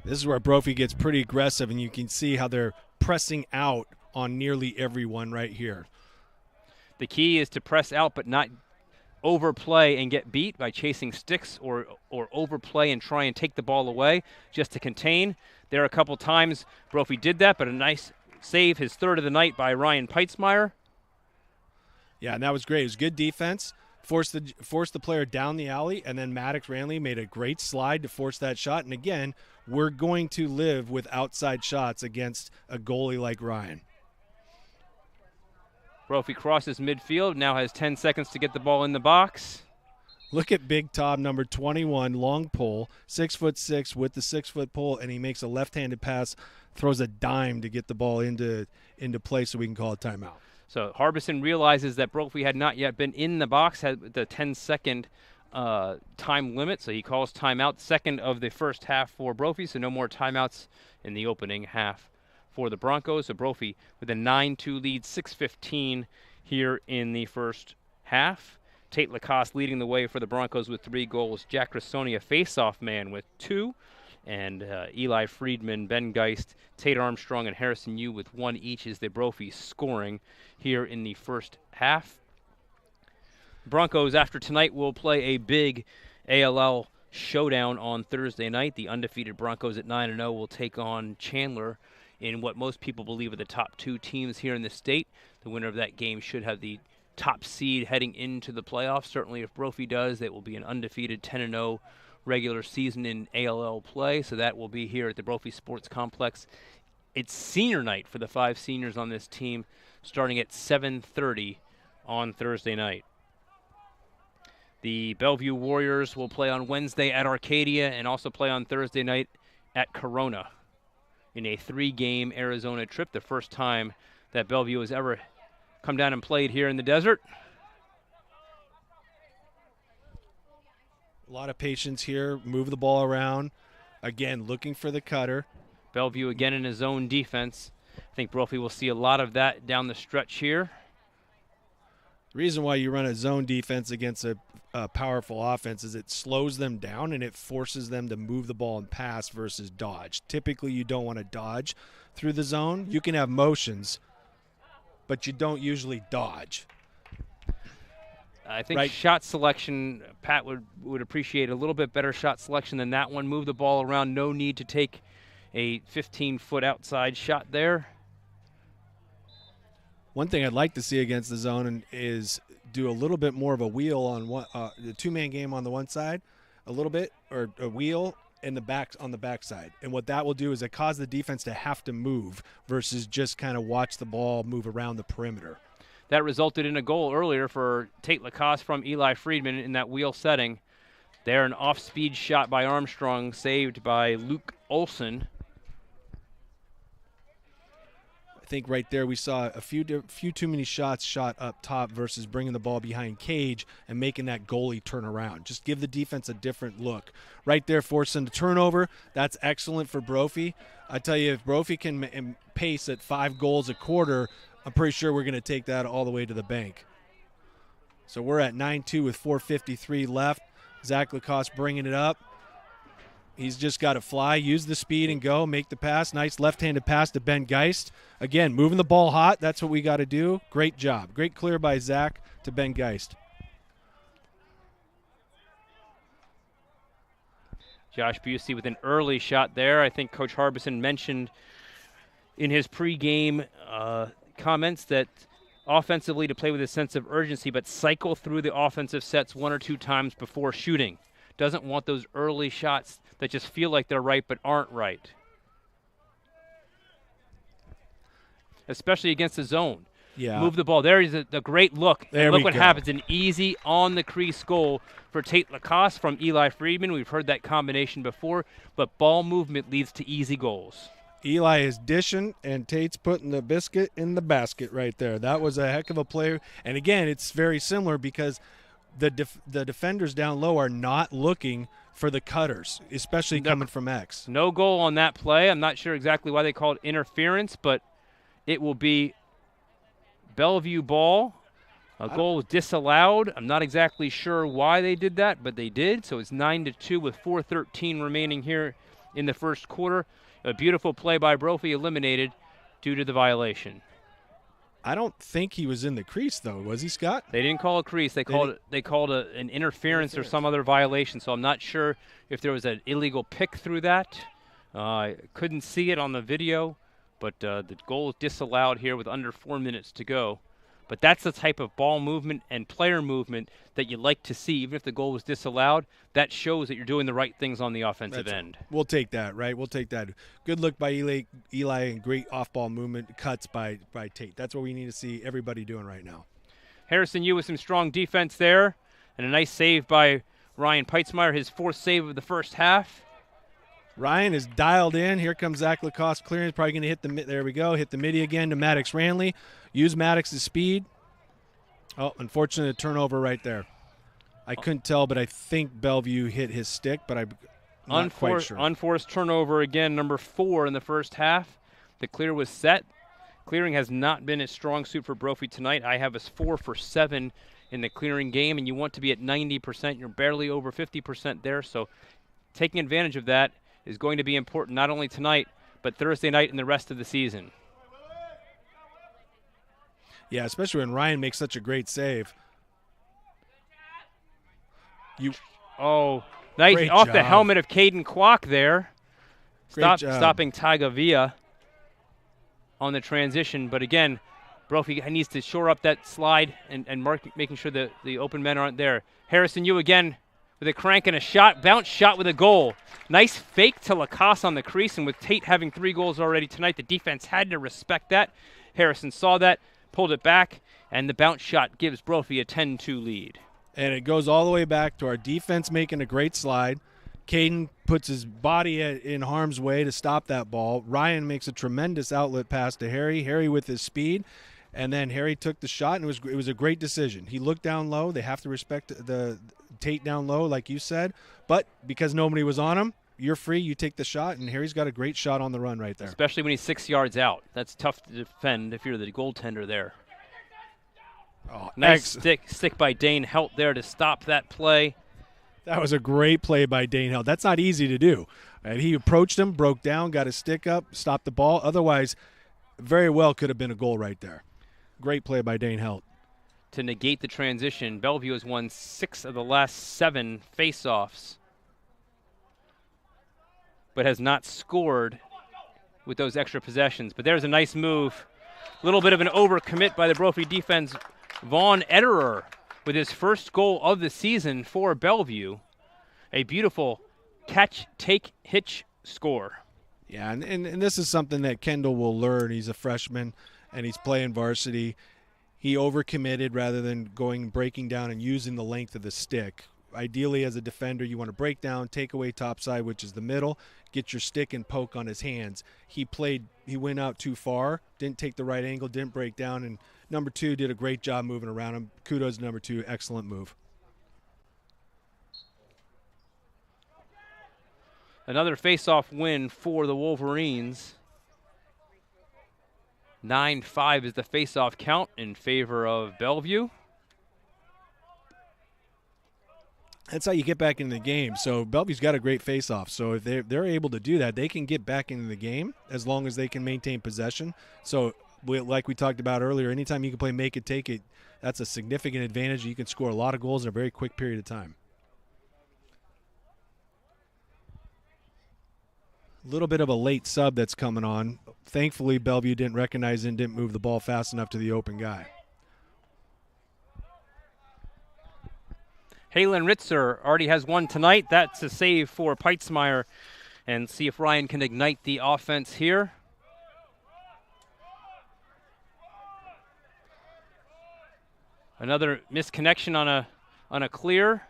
This is where Brophy gets pretty aggressive, and you can see how they're pressing out on nearly everyone right here. The key is to press out but not overplay and get beat by chasing sticks or overplay and try and take the ball away just to contain. There are a couple times Brophy did that, but a nice save, his third of the night, by Ryan Peitzmeyer. Yeah, and that was great. It was good defense. forced the player down the alley, and then Maddox Ranley made a great slide to force that shot. And again, we're going to live with outside shots against a goalie like Ryan. Brophy crosses midfield, now has 10 seconds to get the ball in the box. Look at Big Tom, number 21, long pole, 6'6" with the 6-foot pole, and he makes a left-handed pass, throws a dime to get the ball into play so we can call a timeout. So Harbison realizes that Brophy had not yet been in the box, had the 10-second time limit, so he calls timeout, second of the first half for Brophy, so no more timeouts in the opening half for the Broncos. So Brophy with a 9-2 lead, 6:15 here in the first half. Tate Lacoste leading the way for the Broncos with 3 goals. Jack Cressoni, a face-off man, with 2. And Eli Friedman, Ben Geist, Tate Armstrong, and Harrison Yu with 1 each as the Brophy scoring here in the first half. Broncos, after tonight, will play a big ALL showdown on Thursday night. The undefeated Broncos at 9-0 will take on Chandler in what most people believe are the top 2 teams here in the state. The winner of that game should have the top seed heading into the playoffs. Certainly if Brophy does, it will be an undefeated 10-0 regular season in ALL play. So that will be here at the Brophy Sports Complex. It's senior night for the 5 seniors on this team, starting at 7:30 on Thursday night. The Bellevue Warriors will play on Wednesday at Arcadia and also play on Thursday night at Corona in a 3-game Arizona trip, the first time that Bellevue has ever come down and played here in the desert. A lot of patience here, move the ball around. Again, looking for the cutter. Bellevue again in his zone defense. I think Brophy will see a lot of that down the stretch here. The reason why you run a zone defense against a powerful offense is it slows them down and it forces them to move the ball and pass versus dodge. Typically, you don't want to dodge through the zone. You can have motions, but you don't usually dodge. I think shot selection, Pat would appreciate a little bit better shot selection than that one. Move the ball around. No need to take a 15-foot outside shot there. One thing I'd like to see against the zone is do a little bit more of a wheel on the 2-man game on the one side, a little bit, or a wheel in the back on the backside. And what that will do is it cause the defense to have to move versus just kind of watch the ball move around the perimeter. That resulted in a goal earlier for Tate Lacoste from Eli Friedman in that wheel setting. There, an off-speed shot by Armstrong, saved by Luke Olson. I think right there we saw a few too many shots shot up top versus bringing the ball behind cage and making that goalie turn around. Just give the defense a different look. Right there, forcing the turnover. That's excellent for Brophy. I tell you, if Brophy can pace at 5 goals a quarter, I'm pretty sure we're going to take that all the way to the bank. So we're at 9-2 with 4:53 left. Zach Lacoste bringing it up. He's just got to fly, use the speed and go, make the pass. Nice left-handed pass to Ben Geist. Again, moving the ball hot. That's what we got to do. Great job. Great clear by Zach to Ben Geist. Josh Busey with an early shot there. I think Coach Harbison mentioned in his pregame comments that offensively to play with a sense of urgency, but cycle through the offensive sets 1 or 2 times before shooting. Doesn't want those early shots that just feel like they're right but aren't right. Especially against the zone. Yeah. Move the ball. There is the great look. There and look we what go. happens. An easy on-the-crease goal for Tate Lacoste from Eli Friedman. We've heard that combination before, but ball movement leads to easy goals. Eli is dishing, and Tate's putting the biscuit in the basket right there. That was a heck of a play. And, again, it's very similar because the defenders down low are not looking for the cutters, especially coming from X. No goal on that play. I'm not sure exactly why they called interference, but it will be Bellevue ball. A goal was disallowed. I'm not exactly sure why they did that, but they did. So it's 9-2 with 4:13 remaining here in the first quarter. A beautiful play by Brophy, eliminated due to the violation. I don't think he was in the crease, though. Was he, Scott? They didn't call a crease. They called an interference or some other violation. So I'm not sure if there was an illegal pick through that. I couldn't see it on the video, but the goal is disallowed here with under 4 minutes to go. But that's the type of ball movement and player movement that you like to see. Even if the goal was disallowed, that shows that you're doing the right things on the offensive end. We'll take that, right? We'll take that. Good look by Eli and great off-ball movement, cuts by Tate. That's what we need to see everybody doing right now. Harrison Yu with some strong defense there, and a nice save by Ryan Peitzmeyer, his 4th save of the first half. Ryan is dialed in. Here comes Zach Lacoste clearing. He's probably going to hit the mid. There we go. Hit the midi again to Maddox Ranley. Use Maddox's speed. Oh, unfortunate turnover right there. I couldn't tell, but I think Bellevue hit his stick, but I'm not quite sure. Unforced turnover again, number 4 in the first half. The clear was set. Clearing has not been a strong suit for Brophy tonight. I have us 4 for 7 in the clearing game, and you want to be at 90%. You're barely over 50% there, so taking advantage of that is going to be important not only tonight, but Thursday night and the rest of the season. Yeah, especially when Ryan makes such a great save. Nice off job. The helmet of Caden Kwok there. Stopping Tyga Villa on the transition. But again, Brophy needs to shore up that slide and making sure that the open men aren't there. Harrison Yu again with a crank and a shot, bounce shot with a goal. Nice fake to Lacoste on the crease, and with Tate having 3 goals already tonight, the defense had to respect that. Harrison saw that, pulled it back, and the bounce shot gives Brophy a 10-2 lead. And it goes all the way back to our defense making a great slide. Caden puts his body in harm's way to stop that ball. Ryan makes a tremendous outlet pass to Harry. Harry with his speed. And then Harry took the shot, and it was a great decision. He looked down low. They have to respect the Tate down low, like you said. But because nobody was on him, you're free. You take the shot, and Harry's got a great shot on the run right there. Especially when he's 6 yards out. That's tough to defend if you're the goaltender there. Oh, nice stick by Dane Helt there to stop that play. That was a great play by Dane Helt. That's not easy to do. And he approached him, broke down, got his stick up, stopped the ball. Otherwise, very well could have been a goal right there. Great play by Dane Helt. To negate the transition, Bellevue has won 6 of the last 7 face-offs, but has not scored with those extra possessions. But there's a nice move. A little bit of an overcommit by the Brophy defense. Vaughn Ederer with his first goal of the season for Bellevue. A beautiful catch, take, hitch score. Yeah, and this is something that Kendall will learn. He's a freshman, and he's playing varsity. He overcommitted rather than breaking down and using the length of the stick. Ideally, as a defender, you want to break down, take away topside, which is the middle, get your stick and poke on his hands. He went out too far, didn't take the right angle, didn't break down, and number 2 did a great job moving around him. Kudos to number 2, excellent move. Another face-off win for the Wolverines. 9-5 is the face-off count in favor of Bellevue. That's how you get back into the game. So Bellevue's got a great face-off. So if they're able to do that, they can get back into the game as long as they can maintain possession. So like we talked about earlier, anytime you can play make it, take it, that's a significant advantage. You can score a lot of goals in a very quick period of time. A little bit of a late sub that's coming on. Thankfully, Bellevue didn't recognize it and didn't move the ball fast enough to the open guy. Halen Ritzer already has one tonight. That's a save for Peitzmeyer. And see if Ryan can ignite the offense here. Another misconnection on a clear.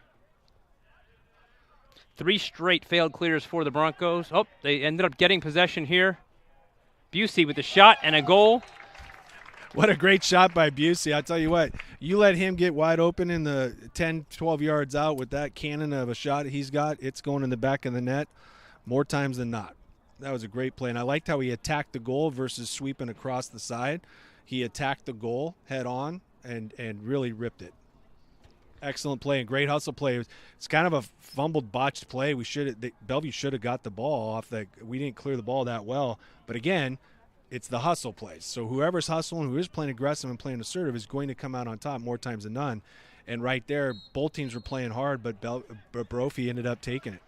3 straight failed clears for the Broncos. Oh, they ended up getting possession here. Busey with the shot and a goal. What a great shot by Busey. I tell you what, you let him get wide open in the 10, 12 yards out with that cannon of a shot he's got, it's going in the back of the net more times than not. That was a great play, and I liked how he attacked the goal versus sweeping across the side. He attacked the goal head on and really ripped it. Excellent play and great hustle play. It's kind of a fumbled, botched play. Bellevue should have got the ball off that. We didn't clear the ball that well. But again, it's the hustle plays. So whoever's hustling, who is playing aggressive and playing assertive is going to come out on top more times than none. And right there, both teams were playing hard, but Brophy ended up taking it.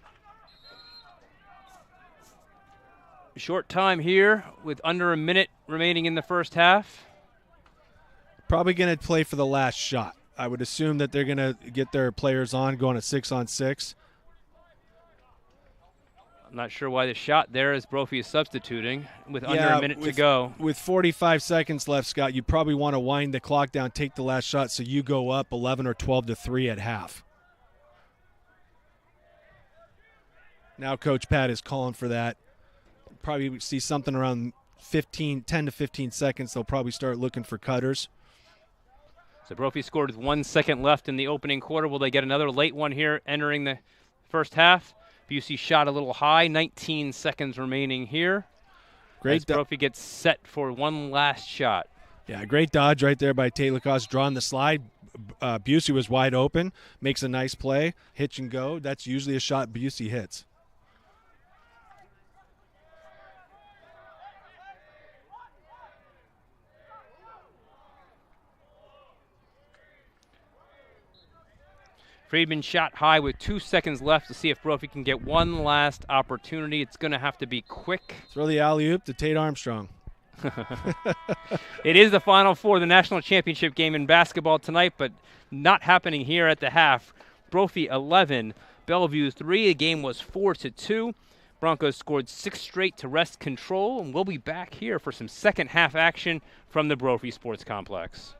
Short time here with under a minute remaining in the first half. Probably going to play for the last shot. I would assume that they're going to get their players on, going a 6-on-6. I'm not sure why the shot there as Brophy is substituting with under a minute to go. With 45 seconds left, Scott, you probably want to wind the clock down, take the last shot so you go up 11 or 12-3 at half. Now Coach Pat is calling for that. Probably see something around 10 to 15 seconds. They'll probably start looking for cutters. So Brophy scored with 1 second left in the opening quarter. Will they get another late one here entering the first half? Busey shot a little high, 19 seconds remaining here. Great. Brophy gets set for one last shot. Yeah, great dodge right there by Tate Lacrosse, drawing the slide. Busey was wide open, makes a nice play, hitch and go. That's usually a shot Busey hits. Friedman shot high with 2 seconds left to see if Brophy can get one last opportunity. It's going to have to be quick. Throw the alley-oop to Tate Armstrong. It is the Final Four, the national championship game in basketball tonight, but not happening here at the half. Brophy 11, Bellevue 3. The game was 4-2. Broncos scored 6 straight to wrest control, and we'll be back here for some second half action from the Brophy Sports Complex.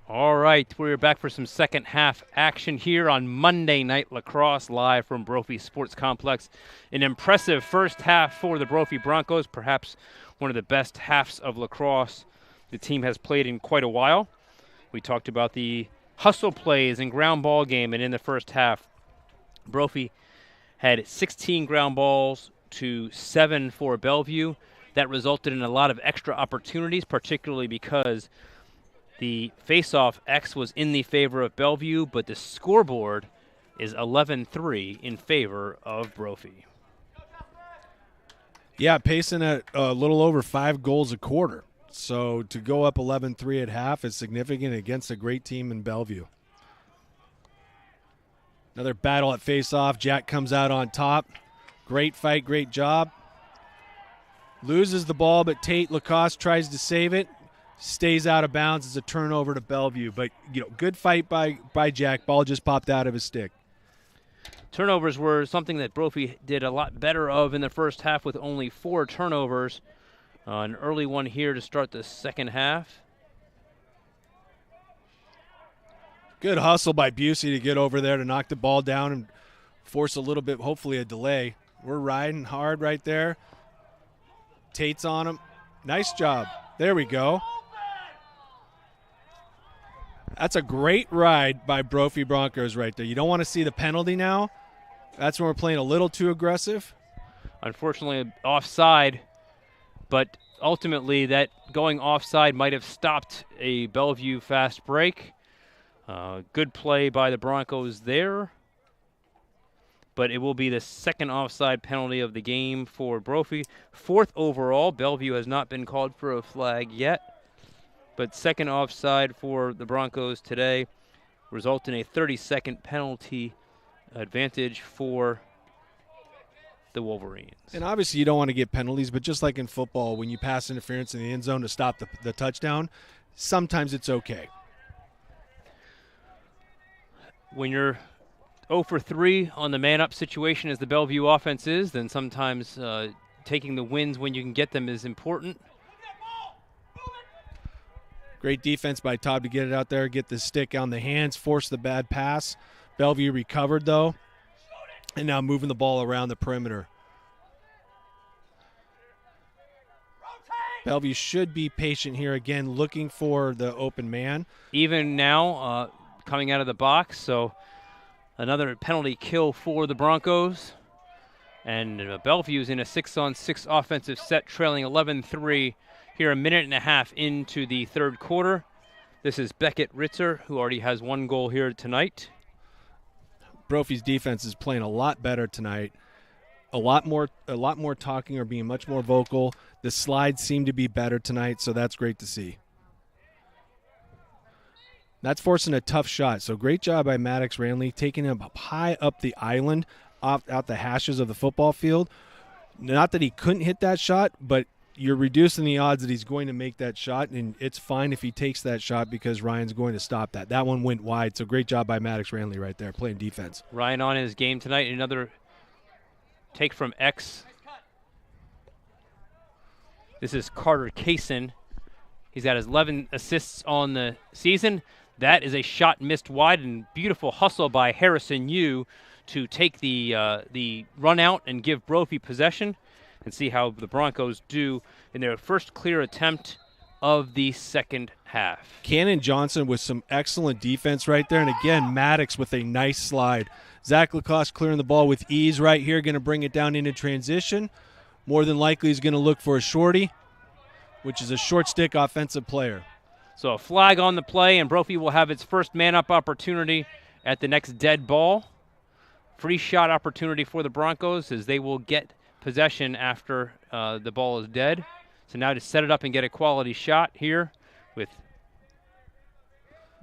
All right, we're back for some second half action here on Monday Night Lacrosse, live from Brophy Sports Complex. An impressive first half for the Brophy Broncos, perhaps one of the best halves of lacrosse the team has played in quite a while. We talked about the hustle plays and ground ball game, and in the first half, Brophy had 16 ground balls to 7 for Bellevue. That resulted in a lot of extra opportunities, particularly because the face-off X was in the favor of Bellevue, but the scoreboard is 11-3 in favor of Brophy. Yeah, pacing at a little over 5 goals a quarter. So to go up 11-3 at half is significant against a great team in Bellevue. Another battle at face-off. Jack comes out on top. Great fight, great job. Loses the ball, but Tate Lacoste tries to save it. Stays out of bounds. It's a turnover to Bellevue. But, good fight by Jack. Ball just popped out of his stick. Turnovers were something that Brophy did a lot better of in the first half with only 4 turnovers. An early one here to start the second half. Good hustle by Busey to get over there to knock the ball down and force a little bit, hopefully a delay. We're riding hard right there. Tate's on him. Nice job. There we go. That's a great ride by Brophy Broncos right there. You don't want to see the penalty now. That's when we're playing a little too aggressive. Unfortunately, offside, but ultimately that going offside might have stopped a Bellevue fast break. Good play by the Broncos there, but it will be the second offside penalty of the game for Brophy. 4th overall. Bellevue has not been called for a flag yet. But second offside for the Broncos today result in a 30-second penalty advantage for the Wolverines. And obviously you don't want to get penalties, but just like in football, when you pass interference in the end zone to stop the touchdown, sometimes it's okay. When you're 0 for 3 on the man-up situation as the Bellevue offense is, then sometimes taking the wins when you can get them is important. Great defense by Todd to get it out there, get the stick on the hands, force the bad pass. Bellevue recovered, though, and now moving the ball around the perimeter. Bellevue should be patient here again, looking for the open man. Even now, coming out of the box, so another penalty kill for the Broncos. And Bellevue's in a 6-on-6 offensive set, trailing 11-3 here a minute and a half into the third quarter. This is Beckett Ritzer, who already has 1 goal here tonight. Brophy's defense is playing a lot better tonight. A lot more talking or being much more vocal. The slides seem to be better tonight, so that's great to see. That's forcing a tough shot. So great job by Maddox Ranley, taking him high up the island, out the hashes of the football field. Not that he couldn't hit that shot, but you're reducing the odds that he's going to make that shot, and it's fine if he takes that shot because Ryan's going to stop that. That one went wide, so great job by Maddox Ranley right there, playing defense. Ryan on his game tonight. Another take from X. This is Carter Kaysen. He's got his 11 assists on the season. That is a shot missed wide, and beautiful hustle by Harrison Yu to take the run out and give Brophy possession, and see how the Broncos do in their first clear attempt of the second half. Cannon Johnson with some excellent defense right there, and again, Maddox with a nice slide. Zach Lacoste clearing the ball with ease right here, going to bring it down into transition. More than likely he's going to look for a shorty, which is a short stick offensive player. So a flag on the play, and Brophy will have its first man-up opportunity at the next dead ball. Free shot opportunity for the Broncos as they will get possession after the ball is dead. So now to set it up and get a quality shot here with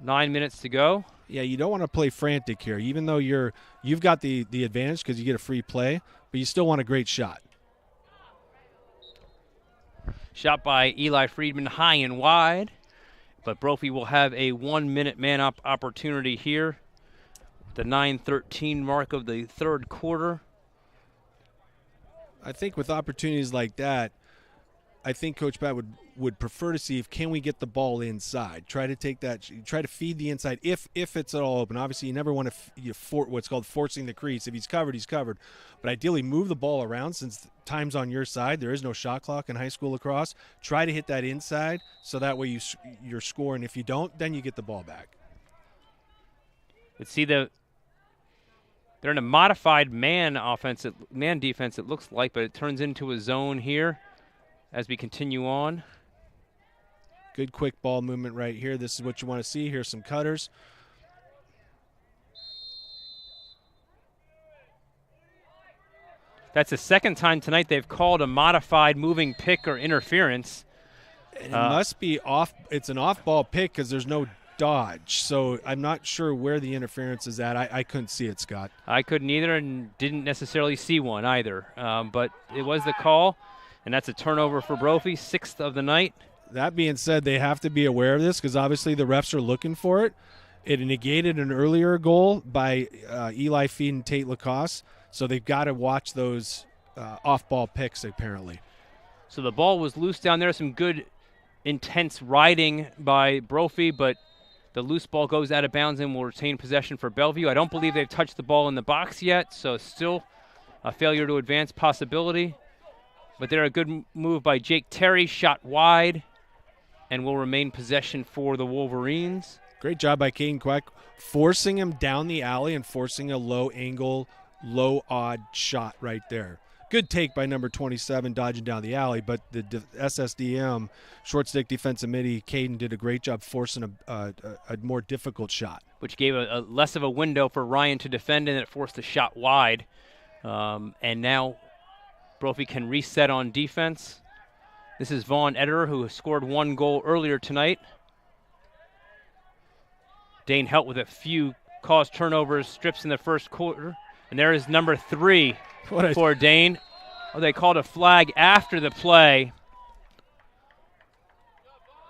9 minutes to go. Yeah, you don't want to play frantic here, even though you've got the advantage because you get a free play, but you still want a great shot. Shot by Eli Friedman high and wide, but Brophy will have a 1-minute man-up opportunity here. The 9:13 mark of the third quarter. I think with opportunities like that, I think Coach Pat would would prefer to see if can we get the ball inside. Try to feed the inside if it's at all open. Obviously, you never want to what's called forcing the crease. If he's covered, he's covered. But ideally, move the ball around since time's on your side. There is no shot clock in high school lacrosse. Try to hit that inside so that way you're scoring. If you don't, then you get the ball back. Let's see they're in a modified man defense, it looks like, but it turns into a zone here as we continue on. Good quick ball movement right here. This is what you want to see. Here's some cutters. That's the second time tonight they've called a modified moving pick or interference. It must be off. It's an off-ball pick because there's no dodge. So I'm not sure where the interference is at. I couldn't see it, Scott. I couldn't either and didn't necessarily see one either. But it was the call, and that's a turnover for Brophy, 6th of the night. That being said, they have to be aware of this because obviously the refs are looking for it. It negated an earlier goal by Eli Feed and Tate Lacoste. So they've got to watch those off-ball picks, apparently. So the ball was loose down there. Some good, intense riding by Brophy, but the loose ball goes out of bounds and will retain possession for Bellevue. I don't believe they've touched the ball in the box yet, so still a failure to advance possibility. But there a good move by Jake Terry, shot wide, and will remain possession for the Wolverines. Great job by Caden Quack, forcing him down the alley and forcing a low-angle, low-odd shot right there. Good take by number 27, dodging down the alley, but the SSDM, short stick defensive midi, Caden did a great job forcing a more difficult shot. Which gave a less of a window for Ryan to defend, and it forced the shot wide. And now Brophy can reset on defense. This is Vaughn Ederer, who scored 1 goal earlier tonight. Dane Helt with a few caused turnovers, strips in the first quarter. And there is number 3 for Dane. Oh, they called a flag after the play.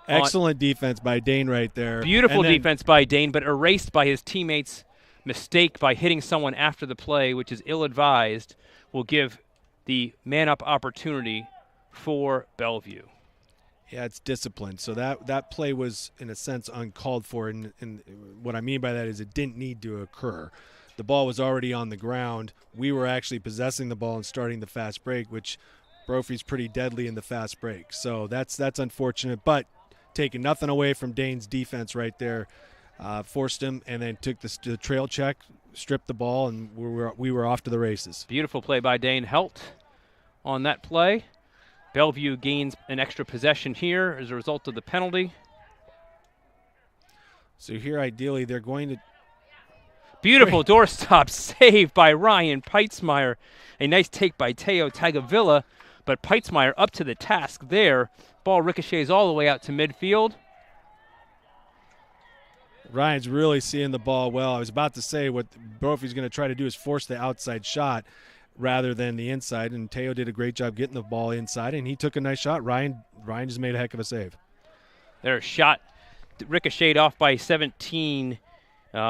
Excellent defense by Dane right there. Beautiful defense by Dane, but erased by his teammates' mistake by hitting someone after the play, which is ill-advised, will give the man-up opportunity for Bellevue. Yeah, it's discipline. So that play was, in a sense, uncalled for. And what I mean by that is it didn't need to occur. The ball was already on the ground. We were actually possessing the ball and starting the fast break, which Brophy's pretty deadly in the fast break. So that's unfortunate, but taking nothing away from Dane's defense right there. Forced him and then took the trail check, stripped the ball, and we were off to the races. Beautiful play by Dane Helt on that play. Bellevue gains an extra possession here as a result of the penalty. So here, ideally, they're going to... Beautiful doorstop save by Ryan Peitzmeyer. A nice take by Teo Tagavilla, but Peitzmeyer up to the task there. Ball ricochets all the way out to midfield. Ryan's really seeing the ball well. I was about to say what Brophy's going to try to do is force the outside shot rather than the inside, and Teo did a great job getting the ball inside, and he took a nice shot. Ryan just made a heck of a save. Their shot ricocheted off by 17.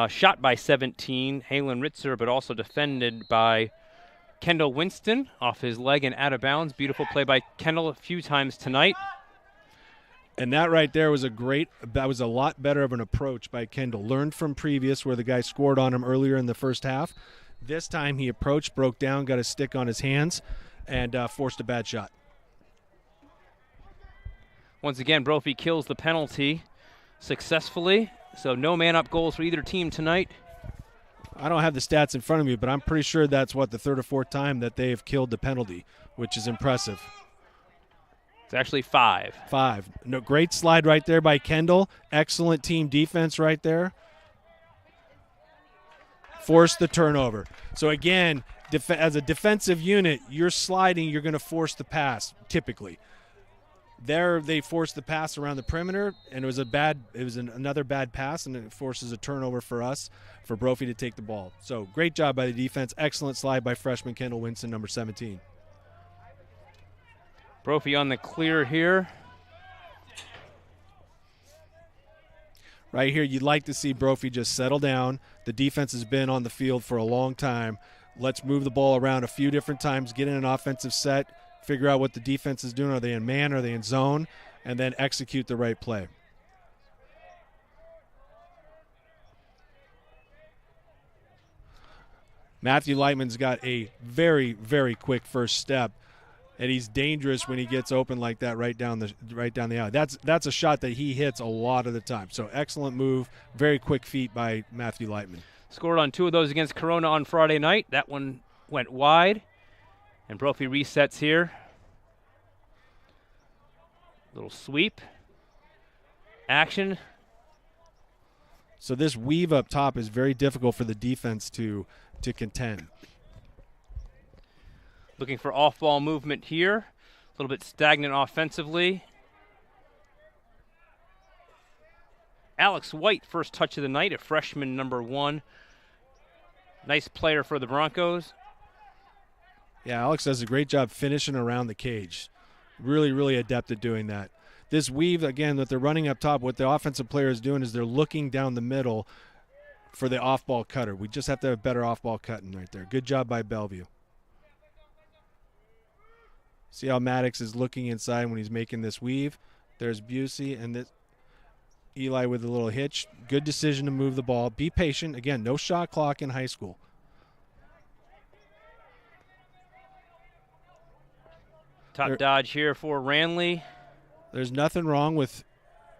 Shot by 17, Halen Ritzer, but also defended by Kendall Winston off his leg and out of bounds. Beautiful play by Kendall a few times tonight. And that right there was that was a lot better of an approach by Kendall. Learned from previous where the guy scored on him earlier in the first half. This time he approached, broke down, got a stick on his hands, and forced a bad shot. Once again, Brophy kills the penalty successfully. So no man-up goals for either team tonight. I don't have the stats in front of me, but I'm pretty sure that's the 3rd or 4th time that they have killed the penalty, which is impressive. It's actually 5. 5. No, great slide right there by Kendall. Excellent team defense right there. Force the turnover. So again, as a defensive unit, you're sliding, you're going to force the pass, typically. There, they forced the pass around the perimeter, and it was another bad pass, and it forces a turnover for us, for Brophy to take the ball. So great job by the defense. Excellent slide by freshman Kendall Winston, number 17. Brophy on the clear here. Right here, you'd like to see Brophy just settle down. The defense has been on the field for a long time. Let's move the ball around a few different times, get in an offensive set, figure out what the defense is doing. Are they in man? Are they in zone? and then execute the right play. Matthew Lightman's got a very, very quick first step, and he's dangerous when he gets open like that right down the alley. That's a shot that he hits a lot of the time. So excellent move, very quick feet by Matthew Lightman. Scored on 2 of those against Corona on Friday night. That one went wide, and Brophy resets here. Little sweep. Action. So this weave up top is very difficult for the defense to contend. Looking for off-ball movement here. A little bit stagnant offensively. Alex White, first touch of the night, a freshman, number 1. Nice player for the Broncos. Yeah, Alex does a great job finishing around the cage. Really, really adept at doing that. This weave, again, that they're running up top, what the offensive player is doing is they're looking down the middle for the off-ball cutter. We just have to have better off-ball cutting right there. Good job by Bellevue. See how Maddox is looking inside when he's making this weave. There's Busey and this Eli with a little hitch. Good decision to move the ball. Be patient. Again, no shot clock in high school. Top dodge here for Ranley. There's nothing wrong with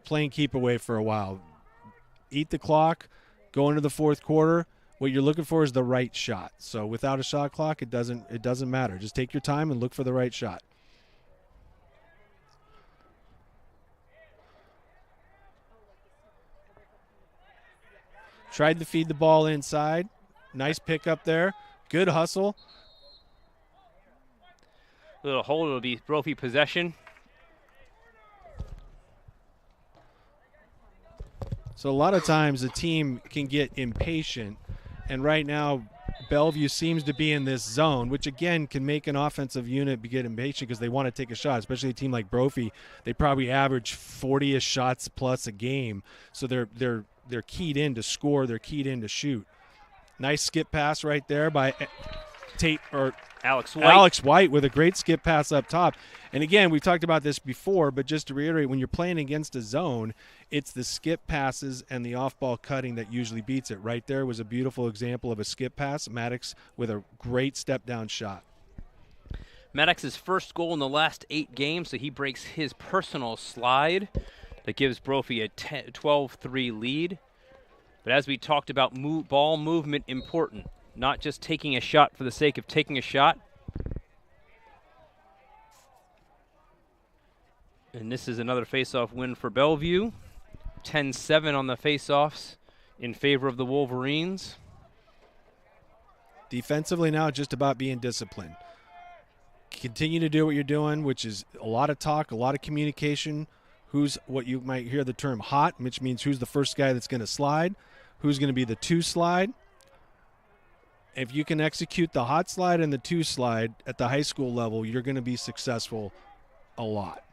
playing keep away for a while. Eat the clock. Go into the fourth quarter. What you're looking for is the right shot. So without a shot clock, it doesn't matter. Just take your time and look for the right shot. Tried to feed the ball inside. Nice pickup there. Good hustle. Little hold, it'll be Brophy possession. So a lot of times the team can get impatient, and right now Bellevue seems to be in this zone, which again can make an offensive unit get impatient because they want to take a shot, especially a team like Brophy. They probably average 40-ish shots plus a game, so they're keyed in to score, they're keyed in to shoot. Nice skip pass right there by Alex White with a great skip pass up top. And again, we've talked about this before, but just to reiterate, when you're playing against a zone, it's the skip passes and the off-ball cutting that usually beats it. Right there was a beautiful example of a skip pass. Maddox with a great step-down shot. Maddox's first goal in the last 8 games, so he breaks his personal slide that gives Brophy a 12-3 lead. But as we talked about, ball movement important, not just taking a shot for the sake of taking a shot. And this is another face-off win for Bellevue. 10-7 on the face-offs in favor of the Wolverines. Defensively now, just about being disciplined. Continue to do what you're doing, which is a lot of talk, a lot of communication. Who's what you might hear the term hot, which means who's the first guy that's going to slide, who's going to be the 2 slide. If you can execute the hot slide and the 2 slide at the high school level, you're going to be successful a lot.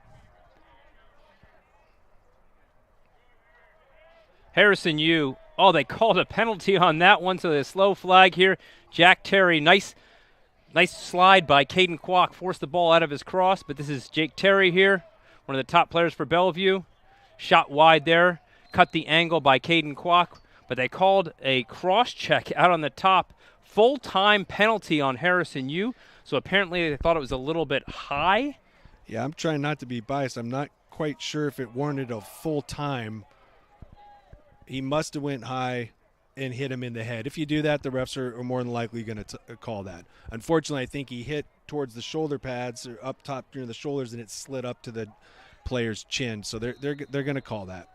Harrison Yu, they called a penalty on that one, so the slow flag here. Jack Terry, nice slide by Caden Kwok, forced the ball out of his cross, but this is Jake Terry here, one of the top players for Bellevue. Shot wide there, cut the angle by Caden Kwok, but they called a cross check out on the top. Full-time penalty on Harrison Yu, so apparently they thought it was a little bit high. Yeah, I'm trying not to be biased. I'm not quite sure if it warranted a full-time. He must have went high and hit him in the head. If you do that, the refs are more than likely going to call that. Unfortunately, I think he hit towards the shoulder pads or up top near the shoulders, and it slid up to the player's chin. So they're going to call that.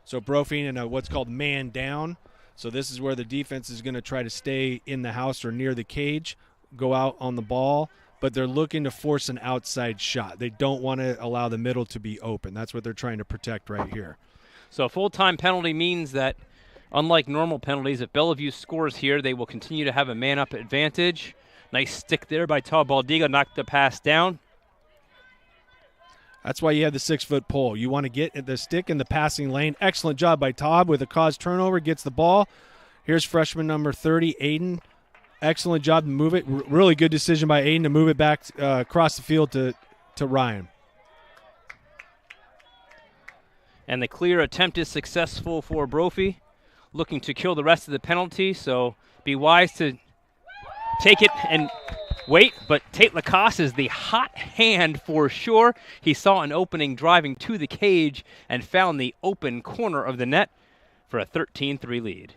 So Brophy in what's called man down. So this is where the defense is going to try to stay in the house or near the cage, go out on the ball, but they're looking to force an outside shot. They don't want to allow the middle to be open. That's what they're trying to protect right here. So a full-time penalty means that, unlike normal penalties, if Bellevue scores here, they will continue to have a man-up advantage. Nice stick there by Todd Baldiga, knocked the pass down. That's why you have the 6-foot pole. You want to get the stick in the passing lane. Excellent job by Todd with a caused turnover, gets the ball. Here's freshman number 30, Aiden. Excellent job to move it. Really good decision by Aiden to move it back across the field to Ryan. And the clear attempt is successful for Brophy, looking to kill the rest of the penalty, so be wise to take it and wait, but Tate Lacrosse is the hot hand for sure. He saw an opening driving to the cage and found the open corner of the net for a 13-3 lead.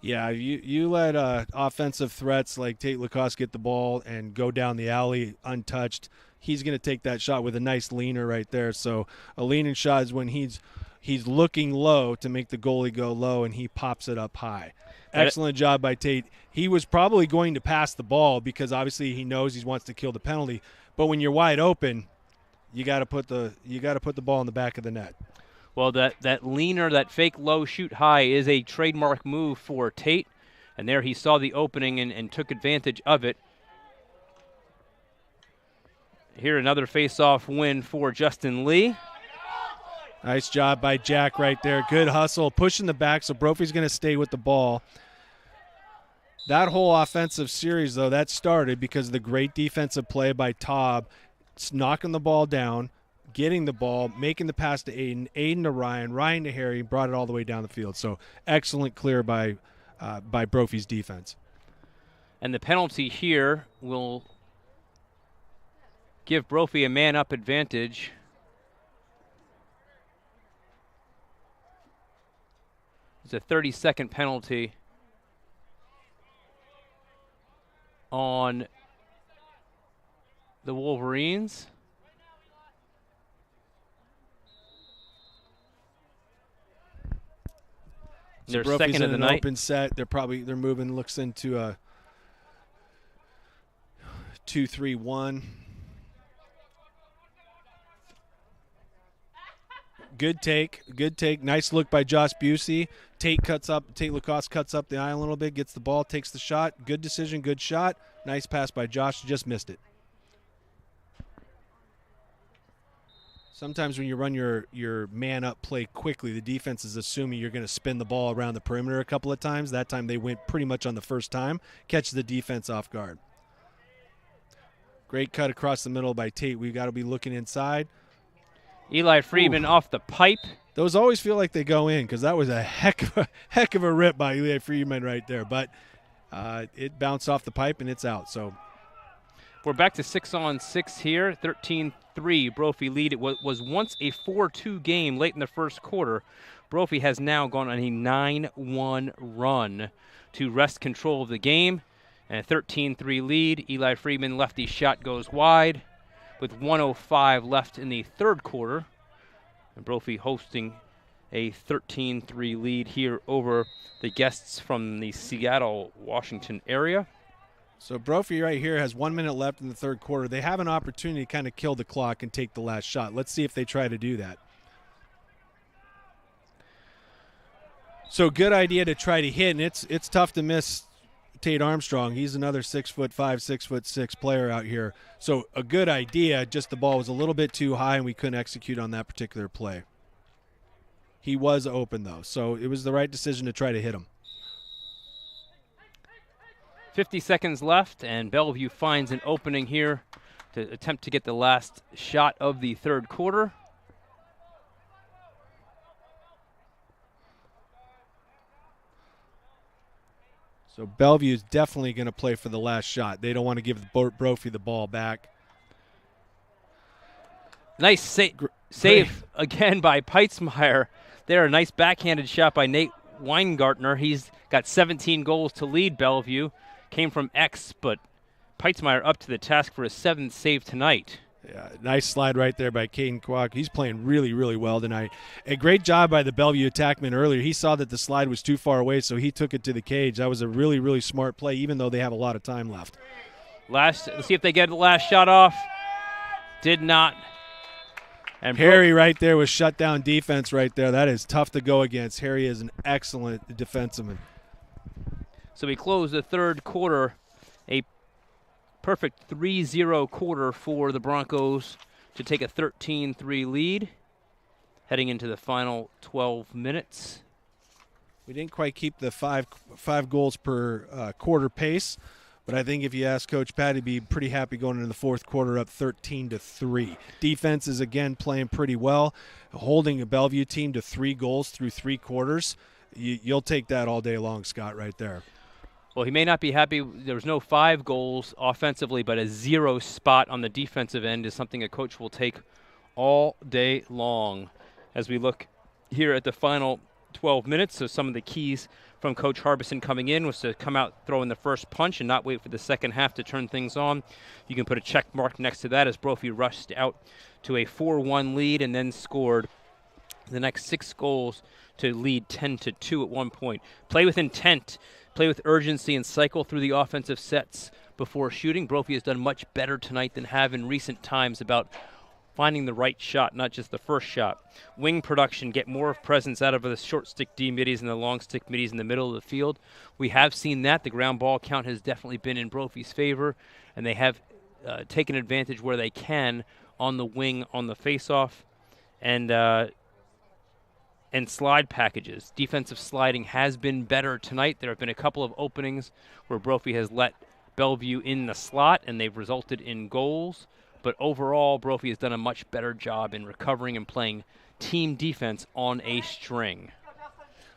Yeah, you let offensive threats like Tate Lacrosse get the ball and go down the alley untouched. He's going to take that shot with a nice leaner right there. So a leaning shot is when he's looking low to make the goalie go low, and he pops it up high. Excellent job by Tate. He was probably going to pass the ball because obviously he knows he wants to kill the penalty. But when you're wide open, you got to put the ball in the back of the net. Well, that leaner, that fake low shoot high is a trademark move for Tate. And there he saw the opening and took advantage of it. Here another face-off win for Justin Lee. Nice job by Jack right there. Good hustle, pushing the back, so Brophy's going to stay with the ball. That whole offensive series, though, that started because of the great defensive play by Taub, knocking the ball down, getting the ball, making the pass to Aiden, Aiden to Ryan, Ryan to Harry, brought it all the way down the field. So excellent clear by Brophy's defense. And the penalty here will give Brophy a man-up advantage. It's a 30-second penalty on the Wolverines. So They're second of the night. Open set. They're moving. Looks into a 2-3-1. Good take. Nice look by Josh Busey. Tate Lacrosse cuts up the aisle a little bit, gets the ball, takes the shot. Good decision, good shot. Nice pass by Josh, just missed it. Sometimes when you run your man-up play quickly, the defense is assuming you're going to spin the ball around the perimeter a couple of times. That time they went pretty much on the first time. Catches the defense off guard. Great cut across the middle by Tate. We've got to be looking inside. Eli Freeman off the pipe. Those always feel like they go in because that was a heck of a rip by Eli Freeman right there. But it bounced off the pipe and it's out. So we're back to 6-on-6 here. 13-3 Brophy lead. It was once a 4-2 game late in the first quarter. Brophy has now gone on a 9-1 run to wrest control of the game. And a 13-3 lead. Eli Freeman lefty shot goes wide with 1:05 left in the third quarter. And Brophy hosting a 13-3 lead here over the guests from the Seattle, Washington area. So Brophy right here has 1 minute left in the third quarter. They have an opportunity to kind of kill the clock and take the last shot. Let's see if they try to do that. So good idea to try to hit, and it's tough to miss Tate Armstrong. He's another 6'5", 6'6" player out here. So a good idea, just the ball was a little bit too high and we couldn't execute on that particular play. He was open though, so it was the right decision to try to hit him. 50 seconds left, and Bellevue finds an opening here to attempt to get the last shot of the third quarter. So Bellevue is definitely going to play for the last shot. They don't want to give Brophy the ball back. Nice save again by Peitzmeyer. There, a nice backhanded shot by Nate Weingartner. He's got 17 goals to lead Bellevue. Came from X, but Peitzmeyer up to the task for his 7th save tonight. Yeah, nice slide right there by Caden Kwok. He's playing really, really well tonight. A great job by the Bellevue attackman earlier. He saw that the slide was too far away, so he took it to the cage. That was a really, really smart play, even though they have a lot of time left. Let's see if they get the last shot off. Did not. And Harry right there was shut down defense right there. That is tough to go against. Harry is an excellent defenseman. So we close the third quarter, a perfect 3-0 quarter for the Broncos to take a 13-3 lead, heading into the final 12 minutes. We didn't quite keep the five goals per quarter pace, But I think if you ask Coach Pat, he'd be pretty happy going into the fourth quarter up 13-3. Defense is, again, playing pretty well, holding a Bellevue team to 3 goals through 3 quarters. You'll take that all day long, Scott, right there. Well, he may not be happy. There was no 5 goals offensively, but a 0 spot on the defensive end is something a coach will take all day long. As we look here at the final 12 minutes, so some of the keys from Coach Harbison coming in was to come out throwing the first punch and not wait for the second half to turn things on. You can put a check mark next to that as Brophy rushed out to a 4-1 lead and then scored the next 6 goals to lead 10-2 at one point. Play with intent, play with urgency, and cycle through the offensive sets before shooting. Brophy has done much better tonight than have in recent times about finding the right shot, not just the first shot. Wing production, get more presence out of the short stick D middies and the long stick middies in the middle of the field. We have seen that. The ground ball count has definitely been in Brophy's favor, and they have taken advantage where they can on the wing, on the face-off, and slide packages. Defensive sliding has been better tonight. There have been a couple of openings where Brophy has let Bellevue in the slot, and they've resulted in goals. But overall, Brophy has done a much better job in recovering and playing team defense on a string.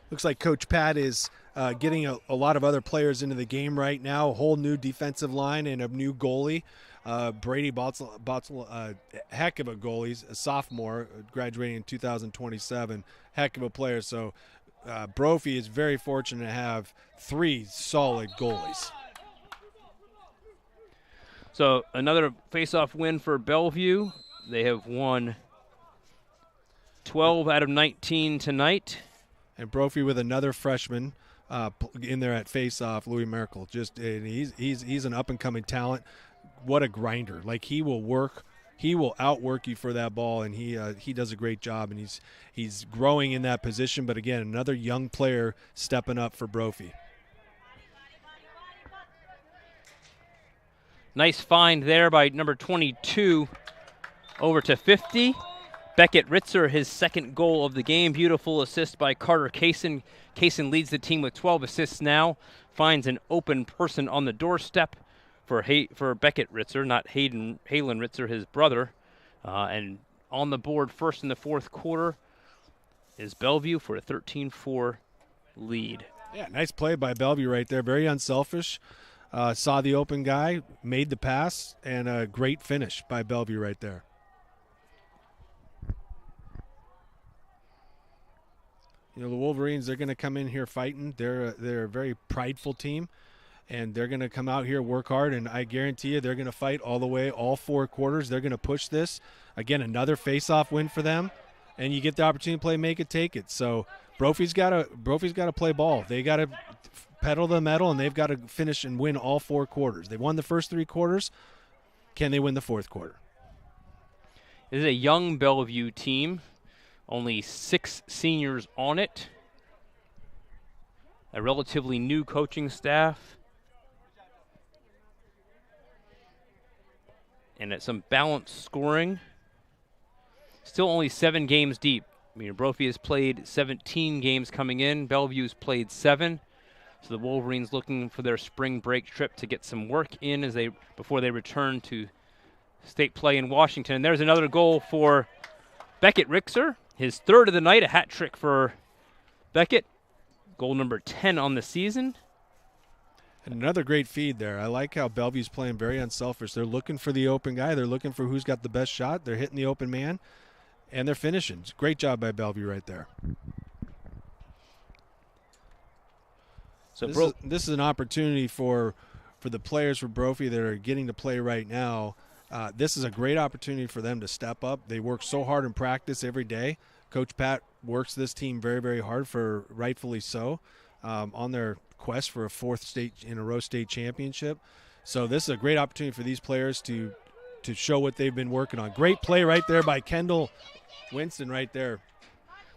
Looks like Coach Pat is getting a lot of other players into the game right now, a whole new defensive line and a new goalie. Brady Botzel, heck of a goalie, a sophomore, graduating in 2027, heck of a player. So Brophy is very fortunate to have 3 solid goalies. So another face-off win for Bellevue. They have won 12 out of 19 tonight. And Brophy with another freshman in there at face-off, Louis Merkel. And he's an up-and-coming talent. What a grinder! Like, he will outwork you for that ball, and he does a great job. And he's growing in that position. But again, another young player stepping up for Brophy. Nice find there by number 22 over to 50. Beckett Ritzer, his second goal of the game. Beautiful assist by Carter Kaysen. Kaysen leads the team with 12 assists now. Finds an open person on the doorstep for Beckett Ritzer, not Halen Ritzer, his brother. And on the board first in the fourth quarter is Bellevue for a 13-4 lead. Yeah, nice play by Bellevue right there. Very unselfish. Saw the open guy, made the pass, and a great finish by Bellevue right there. You know, the Wolverines, they're going to come in here fighting. They're a very prideful team, and they're going to come out here, work hard, and I guarantee you they're going to fight all the way, all 4 quarters. They're going to push this. Again, another face-off win for them, and you get the opportunity to play make it, take it. So Brophy's got to play ball. They got to pedal the metal, and they've got to finish and win all 4 quarters. They won the first 3 quarters. Can they win the fourth quarter? It is a young Bellevue team. Only 6 seniors on it. A relatively new coaching staff. And at some balanced scoring. Still only 7 games deep. I mean, Brophy has played 17 games coming in. Bellevue's played 7. So the Wolverines looking for their spring break trip to get some work in before they return to state play in Washington. And there's another goal for Beckett Ritzer. His 3rd of the night, a hat trick for Beckett. Goal number 10 on the season. And another great feed there. I like how Bellevue's playing very unselfish. They're looking for the open guy. They're looking for who's got the best shot. They're hitting the open man, and they're finishing. Great job by Bellevue right there. So this is an opportunity for the players for Brophy that are getting to play right now. This is a great opportunity for them to step up. They work so hard in practice every day. Coach Pat works this team very, very hard, for rightfully so, on their quest for a 4th state in a row state championship. So this is a great opportunity for these players to show what they've been working on. Great play right there by Kendall Winston right there.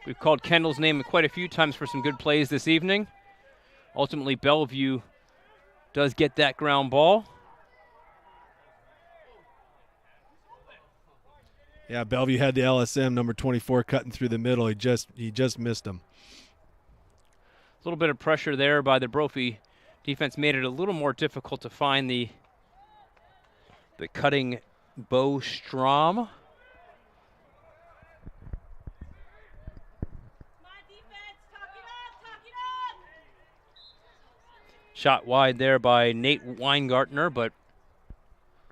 We've called Kendall's name quite a few times for some good plays this evening. Ultimately, Bellevue does get that ground ball. Yeah, Bellevue had the LSM, number 24, cutting through the middle. He just missed him. A little bit of pressure there by the Brophy Defense made it a little more difficult to find the cutting Bo Strom. Shot wide there by Nate Weingartner, but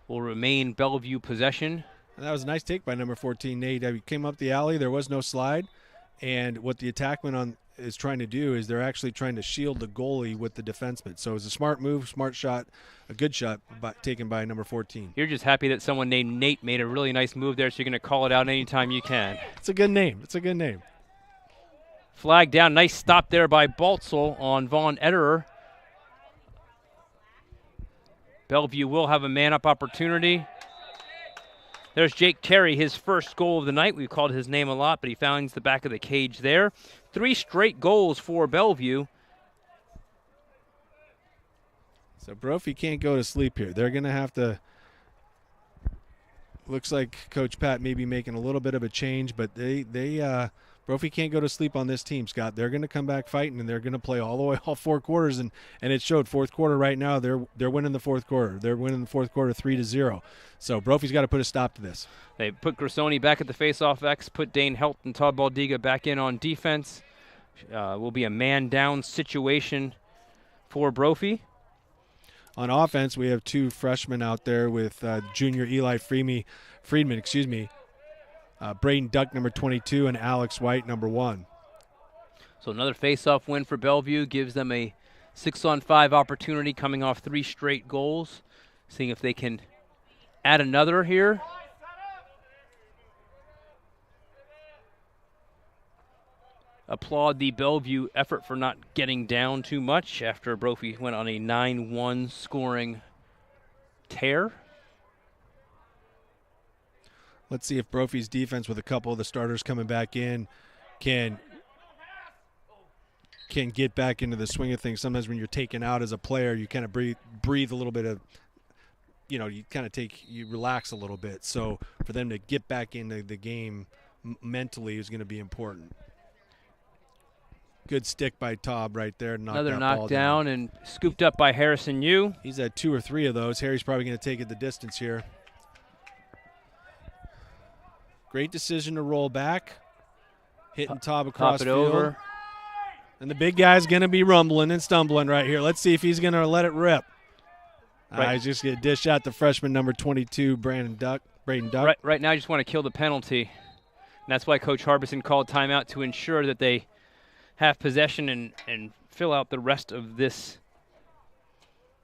will remain Bellevue possession. And that was a nice take by number 14, Nate. He came up the alley. There was no slide. And what the attackman is trying to do is they're actually trying to shield the goalie with the defenseman. So it's a smart move, smart shot, a good shot taken by number 14. You're just happy that someone named Nate made a really nice move there, so you're going to call it out anytime you can. It's a good name. It's a good name. Flag down. Nice stop there by Baltzel on Von Ederer. Bellevue will have a man-up opportunity. There's Jake Terry, his first goal of the night. We've called his name a lot, but he finds the back of the cage there. 3 straight goals for Bellevue. So Brophy can't go to sleep here. They're going to have to – looks like Coach Pat may be making a little bit of a change, but Brophy can't go to sleep on this team, Scott. They're going to come back fighting, and they're going to play all 4 quarters, and it showed. Fourth quarter right now, they're winning the fourth quarter. They're winning the fourth quarter 3-0. So Brophy's got to put a stop to this. They put Grissoni back at the faceoff X, put Dane Helt and Todd Baldiga back in on defense. Will be a man-down situation for Brophy. On offense, we have 2 freshmen out there with junior Eli Friedman, Braden Duck, number 22, and Alex White, number 1. So another face-off win for Bellevue gives them a 6-on-5 opportunity coming off 3 straight goals. Seeing if they can add another here. Applaud the Bellevue effort for not getting down too much after Brophy went on a 9-1 scoring tear. Let's see if Brophy's defense, with a couple of the starters coming back in, can get back into the swing of things. Sometimes when you're taken out as a player, you kind of breathe a little bit of, you relax a little bit. So for them to get back into the game mentally is going to be important. Good stick by Taub right there. Another knockdown and scooped up by Harrison Yu. He's had 2 or 3 of those. Harry's probably going to take it the distance here. Great decision to roll back. Hitting Taub across Top it field. over. And the big guy's going to be rumbling and stumbling right here. Let's see if he's going to let it rip. Right. He's just going to dish out the freshman number 22, Braden Duck. Right now, I just want to kill the penalty. And that's why Coach Harbison called timeout, to ensure that they have possession and fill out the rest of this.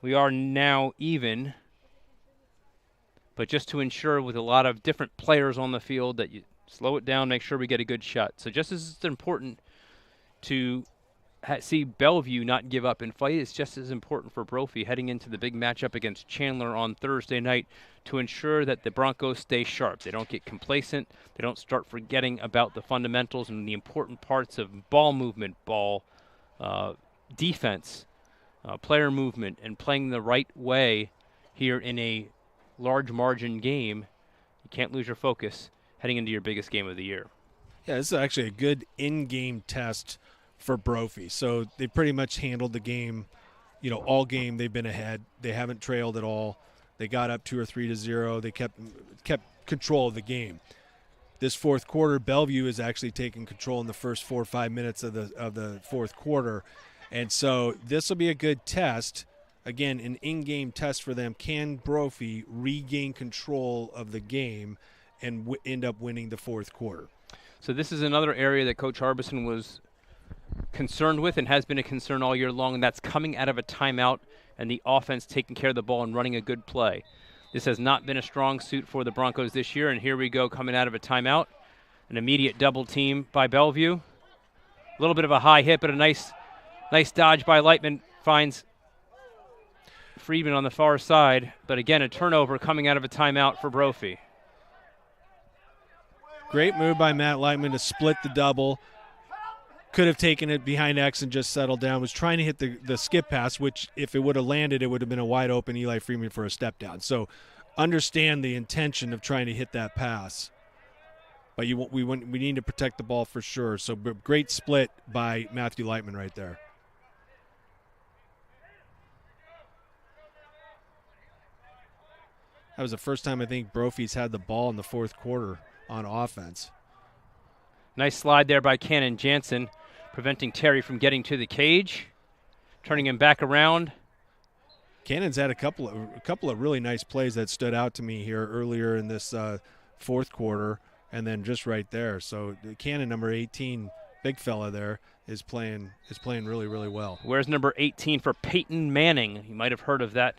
We are now even. But just to ensure, with a lot of different players on the field, that you slow it down, make sure we get a good shot. So just as it's important to see Bellevue not give up and fight, it's just as important for Brophy heading into the big matchup against Chandler on Thursday night to ensure that the Broncos stay sharp. They don't get complacent. They don't start forgetting about the fundamentals and the important parts of ball movement, defense, player movement, and playing the right way here in a large margin game. You can't lose your focus heading into your biggest game of the year. Yeah, this is actually a good in-game test for Brophy. So they pretty much handled the game, all game they've been ahead. They haven't trailed at all. They got up 2 or 3-0. They kept control of the game. This fourth quarter, Bellevue is actually taking control in the first 4 or 5 minutes of the fourth quarter. And so this will be a good test. Again, an in-game test for them. Can Brophy regain control of the game and end up winning the fourth quarter? So this is another area that Coach Harbison was concerned with and has been a concern all year long, and that's coming out of a timeout and the offense taking care of the ball and running a good play. This has not been a strong suit for the Broncos this year, and here we go coming out of a timeout. An immediate double team by Bellevue. A little bit of a high hit, but a nice dodge by Lightman. Finds Friedman on the far side, but again, a turnover coming out of a timeout for Brophy. Great move by Matt Lightman to split the double. Could have taken it behind X and just settled down. Was trying to hit the skip pass, which if it would have landed, it would have been a wide open Eli Friedman for a step down. So understand the intention of trying to hit that pass. But we need to protect the ball for sure. So great split by Matthew Lightman right there. That was the first time I think Brophy's had the ball in the fourth quarter on offense. Nice slide there by Cannon Jansen, preventing Terry from getting to the cage, turning him back around. Cannon's had a couple of really nice plays that stood out to me here earlier in this fourth quarter, and then just right there. So Cannon, number 18, big fella there, is playing really, really well. Where's number 18 for Peyton Manning? You might have heard of that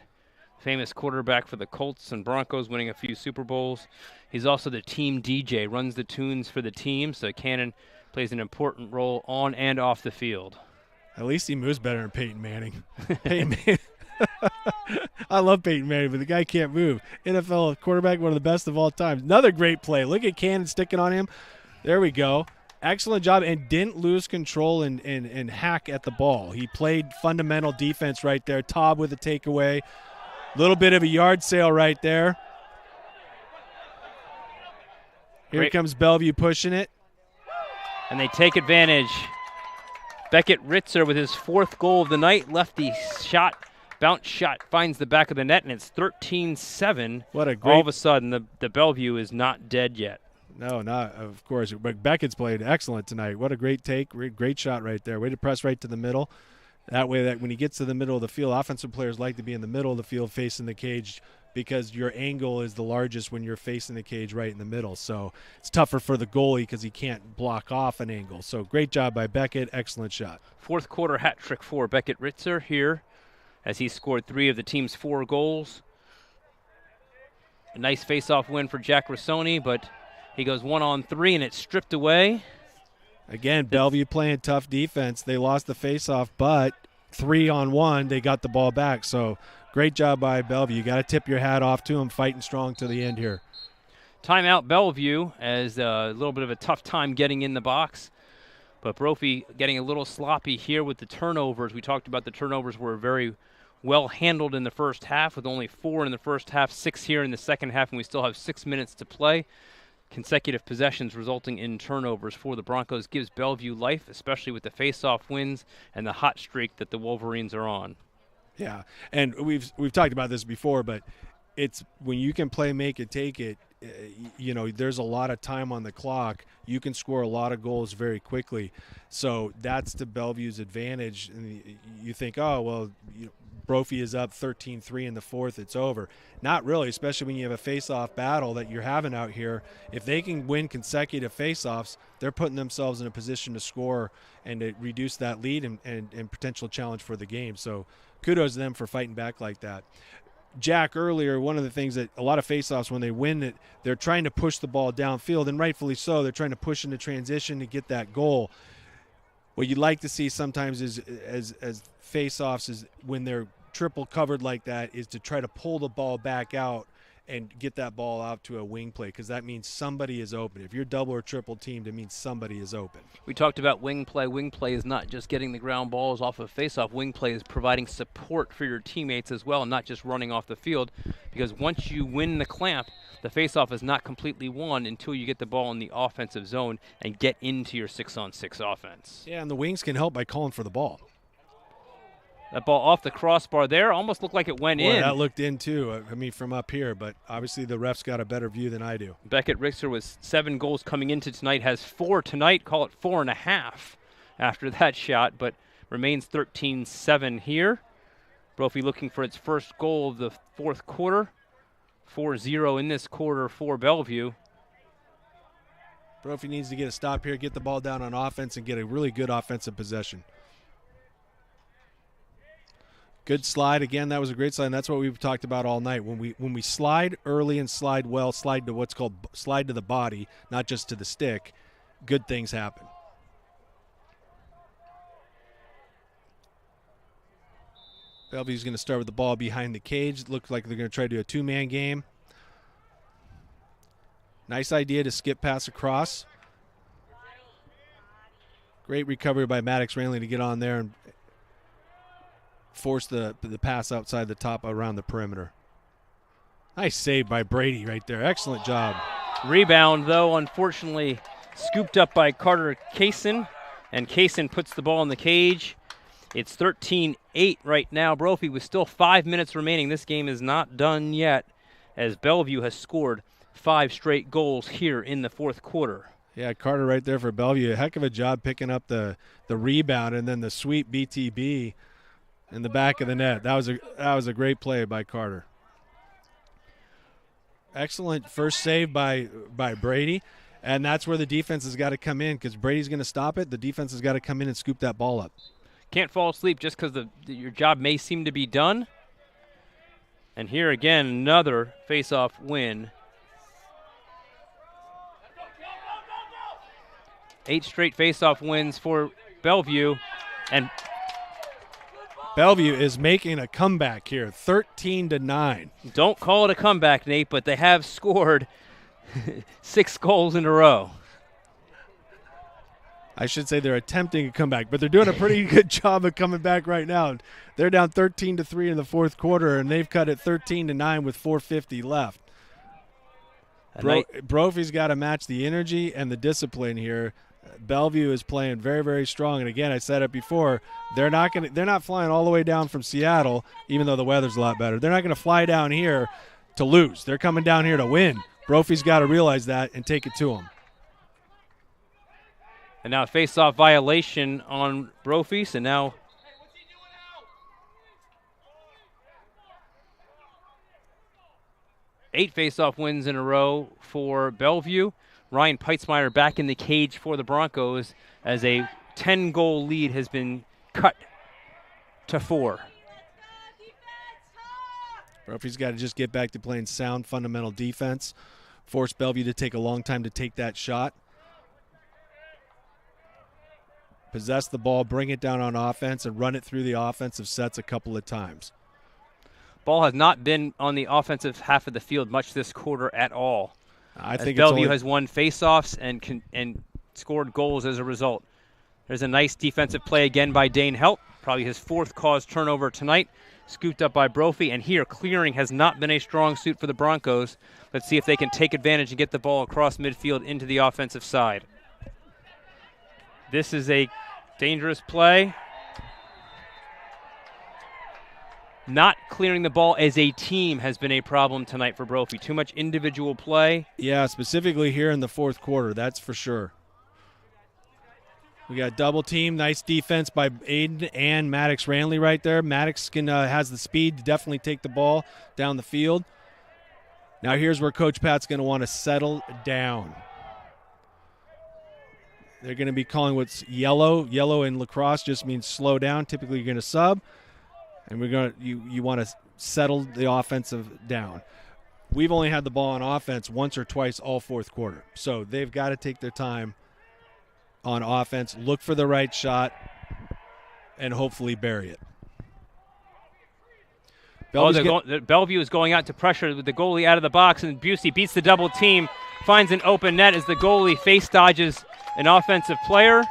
famous quarterback for the Colts and Broncos, winning a few Super Bowls. He's also the team DJ, runs the tunes for the team, so Cannon plays an important role on and off the field. At least he moves better than Peyton Manning. Peyton Manning. I love Peyton Manning, but the guy can't move. NFL quarterback, one of the best of all time. Another great play. Look at Cannon sticking on him. There we go. Excellent job, and didn't lose control and hack at the ball. He played fundamental defense right there. Taub with a takeaway. Little bit of a yard sale right there. Here comes Bellevue pushing it. And they take advantage. Beckett Ritzer with his 4th goal of the night. Lefty shot, bounce shot, finds the back of the net, and it's 13-7. What a great... All of a sudden, the Bellevue is not dead yet. No, not of course. But Beckett's played excellent tonight. What a great take. Great shot right there. Way to press right to the middle. That way that when he gets to the middle of the field, offensive players like to be in the middle of the field facing the cage because your angle is the largest when you're facing the cage right in the middle. So it's tougher for the goalie because he can't block off an angle. So great job by Beckett. Excellent shot. 4th quarter hat trick for Beckett Ritzer here as he scored 3 of the team's 4 goals. A nice face-off win for Jack Rossoni, but he goes 1-on-3 and it's stripped away. Again, Bellevue playing tough defense. They lost the face-off, but 3-on-1, they got the ball back. So great job by Bellevue. You got to tip your hat off to them, fighting strong to the end here. Timeout Bellevue as a little bit of a tough time getting in the box. But Brophy getting a little sloppy here with the turnovers. We talked about the turnovers were very well handled in the first half with only 4 in the first half, 6 here in the second half, and we still have 6 minutes to play. Consecutive possessions resulting in turnovers for the Broncos gives Bellevue life, especially with the face-off wins and the hot streak that the Wolverines are on. Yeah, and we've talked about this before, but it's when you can play, make it, take it, you know, there's a lot of time on the clock. You can score a lot of goals very quickly. So that's to Bellevue's advantage. And you think, oh, well, Brophy is up 13-3 in the 4th. It's over. Not really, especially when you have a face-off battle that you're having out here. If they can win consecutive face-offs, they're putting themselves in a position to score and to reduce that lead and potential challenge for the game. So kudos to them for fighting back like that. Jack, earlier, one of the things that a lot of face-offs, when they win it, they're trying to push the ball downfield, and rightfully so. They're trying to push into transition to get that goal. What you'd like to see sometimes is as face-offs is when they're triple covered like that is to try to pull the ball back out and get that ball out to a wing play because that means somebody is open. If you're double or triple teamed, it means somebody is open. We talked about wing play. Wing play is not just getting the ground balls off of face-off. Wing play is providing support for your teammates as well, not just running off the field, because once you win the clamp, the face-off is not completely won until you get the ball in the offensive zone and get into your 6-on-6 offense. Yeah, and the wings can help by calling for the ball. That ball off the crossbar there almost looked like it went in. That looked in too, I mean, from up here, but obviously the refs got a better view than I do. Beckett Ritzer with 7 goals coming into tonight, has 4 tonight, call it 4.5 after that shot, but remains 13-7 here. Brophy looking for its first goal of the 4th quarter. 4-0 in this quarter for Bellevue. Brophy needs to get a stop here, get the ball down on offense, and get a really good offensive possession. Good slide. Again, that was a great slide, and that's what we've talked about all night. When we slide early and slide well, slide to what's called slide to the body, not just to the stick, good things happen. Bellevue's going to start with the ball behind the cage. It looks like they're going to try to do a 2-man game. Nice idea to skip pass across. Great recovery by Maddox Ranley to get on there and force the pass outside the top around the perimeter. Nice save by Brady right there. Excellent job. Rebound, though, unfortunately scooped up by Carter Kaysen, and Kaysen puts the ball in the cage. It's 13-8 right now. Brophy with still 5 minutes remaining. This game is not done yet as Bellevue has scored 5 straight goals here in the fourth quarter. Yeah, Carter right there for Bellevue. A heck of a job picking up the rebound and then the sweet BTB in the back of the net. That was a great play by Carter. Excellent first save by Brady, and that's where the defense has got to come in because Brady's going to stop it. The defense has got to come in and scoop that ball up. Can't fall asleep just because your job may seem to be done. And here again, another face-off win. 8 straight face-off wins for Bellevue, and Bellevue is making a comeback here, 13-9. Don't call it a comeback, Nate, but they have scored 6 goals in a row. I should say they're attempting a comeback, but they're doing a pretty good job of coming back right now. They're down 13-3 in the fourth quarter, and they've cut it 13-9 with 4:50 left. Brophy's got to match the energy and the discipline here. Bellevue is playing very, very strong, and again, I said it before, they're not flying all the way down from Seattle, even though the weather's a lot better. They're not going to fly down here to lose. They're coming down here to win. Brophy's got to realize that and take it to them. And now a face-off violation on Brophy, so now eight face-off wins in a row for Bellevue. Ryan Peitzmeyer back in the cage for the Broncos as a 10-goal lead has been cut to 4. Brophy's got to just get back to playing sound, fundamental defense, force Bellevue to take a long time to take that shot. Possess the ball, bring it down on offense, and run it through the offensive sets a couple of times. Ball has not been on the offensive half of the field much this quarter at all. I think Bellevue has won faceoffs and scored goals as a result. There's a nice defensive play again by Dane Helt, probably his 4th caused turnover tonight, scooped up by Brophy. And here, clearing has not been a strong suit for the Broncos. Let's see if they can take advantage and get the ball across midfield into the offensive side. This is a dangerous play. Not clearing the ball as a team has been a problem tonight for Brophy. Too much individual play. Yeah, specifically here in the fourth quarter, that's for sure. We got double team, nice defense by Aiden and Maddox Ranley right there. Maddox has the speed to definitely take the ball down the field. Now here's where Coach Pat's going to want to settle down. They're going to be calling what's yellow. Yellow in lacrosse just means slow down. Typically you're going to sub. And you want to settle the offensive down. We've only had the ball on offense once or twice all fourth quarter. So they've got to take their time on offense, look for the right shot, and hopefully bury it. Bellevue is going out to pressure with the goalie out of the box, and Busey beats the double team, finds an open net as the goalie face dodges an offensive player.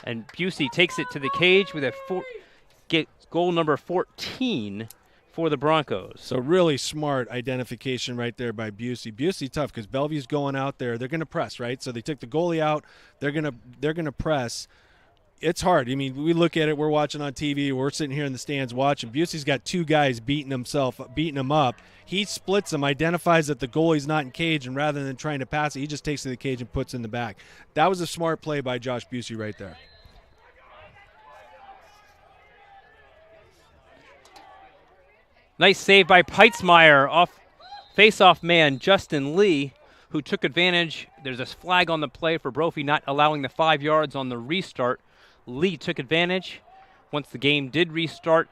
And Busey takes it to the cage with a goal number 14 for the Broncos. So really smart identification right there by Busey. Busey tough because Bellevue's going out there. They're going to press, right? So they took the goalie out. They're going to press. It's hard. I mean, we look at it. We're watching on TV. We're sitting here in the stands watching. Busey's got 2 guys beating him up. He splits them, identifies that the goalie's not in cage, and rather than trying to pass it, he just takes to the cage and puts it in the back. That was a smart play by Josh Busey right there. Nice save by Peitzmeyer, face-off man Justin Lee, who took advantage. There's a flag on the play for Brophy not allowing the 5 yards on the restart. Lee took advantage. Once the game did restart,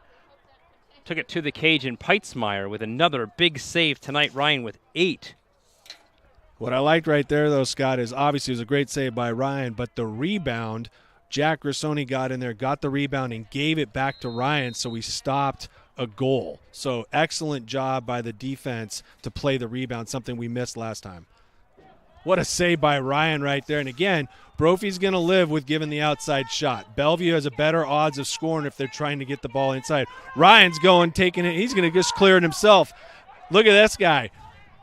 took it to the cage, and Peitzmeyer with another big save tonight, Ryan, with 8. What I liked right there, though, Scott, is obviously it was a great save by Ryan, but the rebound, Jack Grissoni got in there, got the rebound, and gave it back to Ryan, so he stopped a goal. So excellent job by the defense to play the rebound, something we missed last time. What a save by Ryan right there. And again, Brophy's going to live with giving the outside shot. Bellevue has a better odds of scoring if they're trying to get the ball inside. Ryan's going, taking it. He's going to just clear it himself. Look at this guy.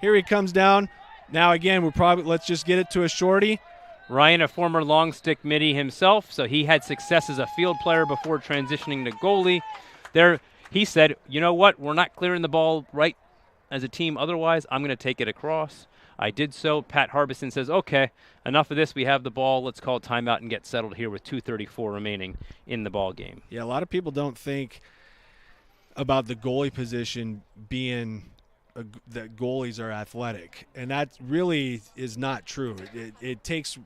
Here he comes down. Now again, let's just get it to a shorty. Ryan, a former long stick midi himself, so he had success as a field player before transitioning to goalie. He said, you know what, we're not clearing the ball right as a team otherwise, I'm going to take it across. I did so. Pat Harbison says, okay, enough of this. We have the ball. Let's call timeout and get settled here with 2:34 remaining in the ball game. Yeah, a lot of people don't think about the goalie position being that goalies are athletic, and that really is not true. It takes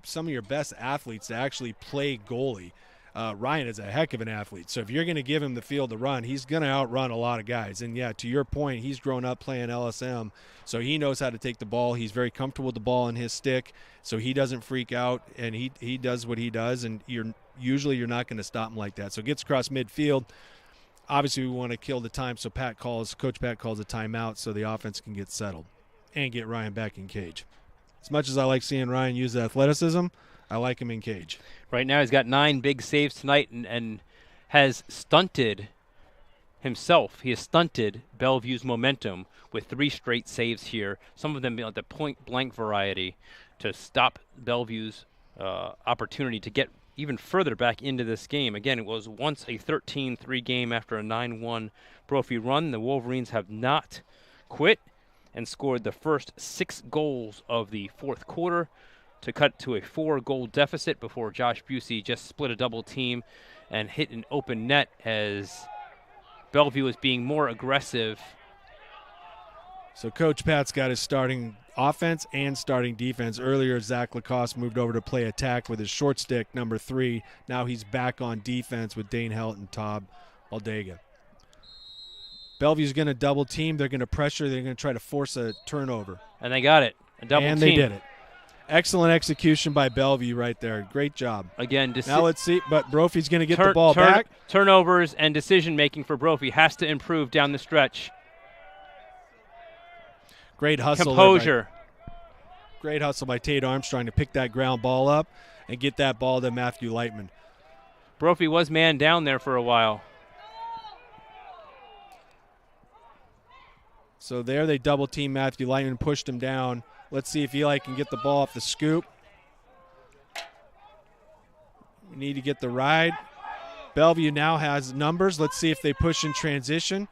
some of your best athletes to actually play goalie. Ryan is a heck of an athlete, so if you're going to give him the field to run, he's going to outrun a lot of guys. And yeah, to your point, he's grown up playing LSM, so he knows how to take the ball. He's very comfortable with the ball in his stick, so he doesn't freak out, and he does what he does, and you're not going to stop him like that. So it gets across midfield. Obviously, we want to kill the time, so Coach Pat calls a timeout so the offense can get settled and get Ryan back in cage. As much as I like seeing Ryan use athleticism, I like him in cage. Right now he's got 9 big saves tonight and has stunted himself. He has stunted Bellevue's momentum with 3 straight saves here, some of them being the point-blank variety, to stop Bellevue's opportunity to get even further back into this game. Again, it was once a 13-3 game after a 9-1 Brophy run. The Wolverines have not quit and scored the first 6 goals of the fourth quarter to cut to a 4-goal deficit before Josh Busey just split a double team and hit an open net as Bellevue was being more aggressive. So Coach Pat's got his starting offense and starting defense. Earlier, Zach Lacrosse moved over to play attack with his short stick, number 3. Now he's back on defense with Dane Helt and Todd Aldega. Bellevue's going to double team. They're going to pressure. They're going to try to force a turnover. And they got it. A double team. And they did it. Excellent execution by Bellevue right there. Great job. Again, now let's see. But Brophy's going to get the ball back. Turnovers and decision-making for Brophy has to improve down the stretch. Great hustle. Composure. Great hustle by Tate Armstrong to pick that ground ball up and get that ball to Matthew Lightman. Brophy was man down there for a while. So there they double team Matthew Lightman, pushed him down. Let's see if Eli can get the ball off the scoop. We need to get the ride. Bellevue now has numbers. Let's see if they push in transition.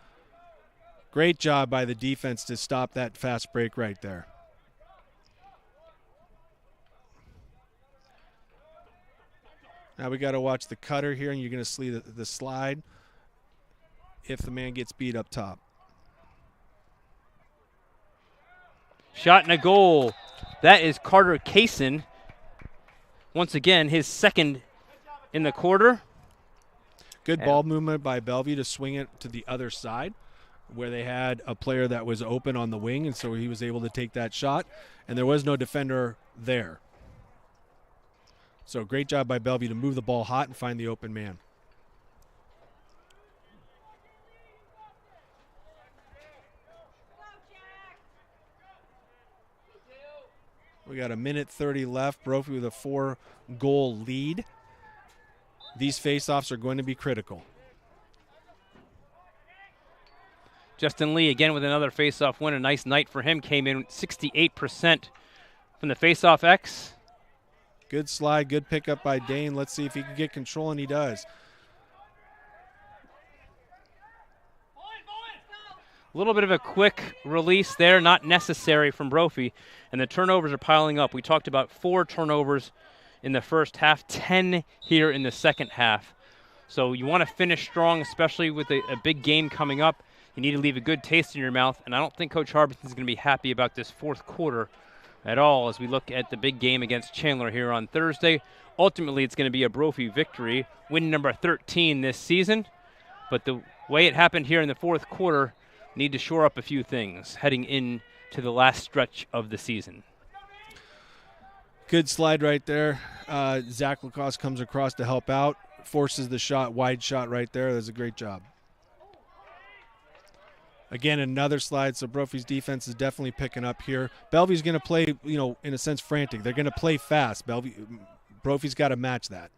Great job by the defense to stop that fast break right there. Now we got to watch the cutter here, and you're going to see the slide if the man gets beat up top. Shot and a goal. That is Carter Kaysen. Once again, his second in the quarter. Good ball movement by Bellevue to swing it to the other side, where they had a player that was open on the wing, and so he was able to take that shot, and there was no defender there. So great job by Bellevue to move the ball hot and find the open man. We got 1:30 left. Brophy with a 4-goal lead. These faceoffs are going to be critical. Justin Lee again with another faceoff win. A nice night for him. Came in 68% from the faceoff X. Good slide, good pickup by Dane. Let's see if he can get control, and he does. A little bit of a quick release there, not necessary from Brophy, and the turnovers are piling up. We talked about 4 turnovers in the first half, 10 here in the second half. So you want to finish strong, especially with a big game coming up. You need to leave a good taste in your mouth, and I don't think Coach Harbison's going to be happy about this fourth quarter at all as we look at the big game against Chandler here on Thursday. Ultimately, it's going to be a Brophy victory, win number 13 this season, but the way it happened here in the fourth quarter, need to shore up a few things heading into the last stretch of the season. Good slide right there. Zach Lacoste comes across to help out, forces the shot, wide shot right there. That's a great job. Again, another slide, so Brophy's defense is definitely picking up here. Bellevue's going to play, in a sense, frantic. They're going to play fast. Brophy's got to match that.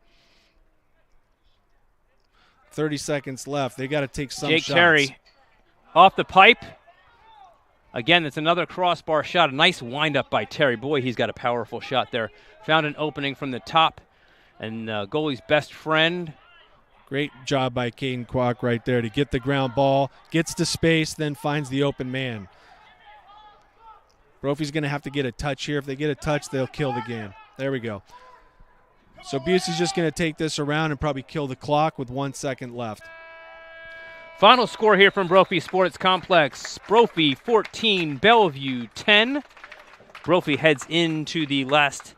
30 seconds left. They got to take some shots. Jake Terry off the pipe. Again, it's another crossbar shot. A nice windup by Terry. Boy, he's got a powerful shot there. Found an opening from the top. And goalie's best friend. Great job by Caden Kwok right there to get the ground ball, gets to space, then finds the open man. Brophy's going to have to get a touch here. If they get a touch, they'll kill the game. There we go. So Busey's just going to take this around and probably kill the clock with 1 second left. Final score here from Brophy Sports Complex. Brophy 14, Bellevue 10. Brophy heads into the last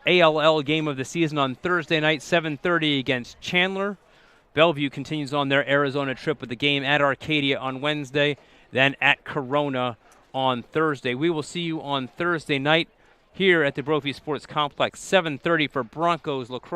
ALL game of the season on Thursday night, 7:30 against Chandler. Bellevue continues on their Arizona trip with the game at Arcadia on Wednesday, then at Corona on Thursday. We will see you on Thursday night here at the Brophy Sports Complex, 7:30 for Broncos Lacrosse.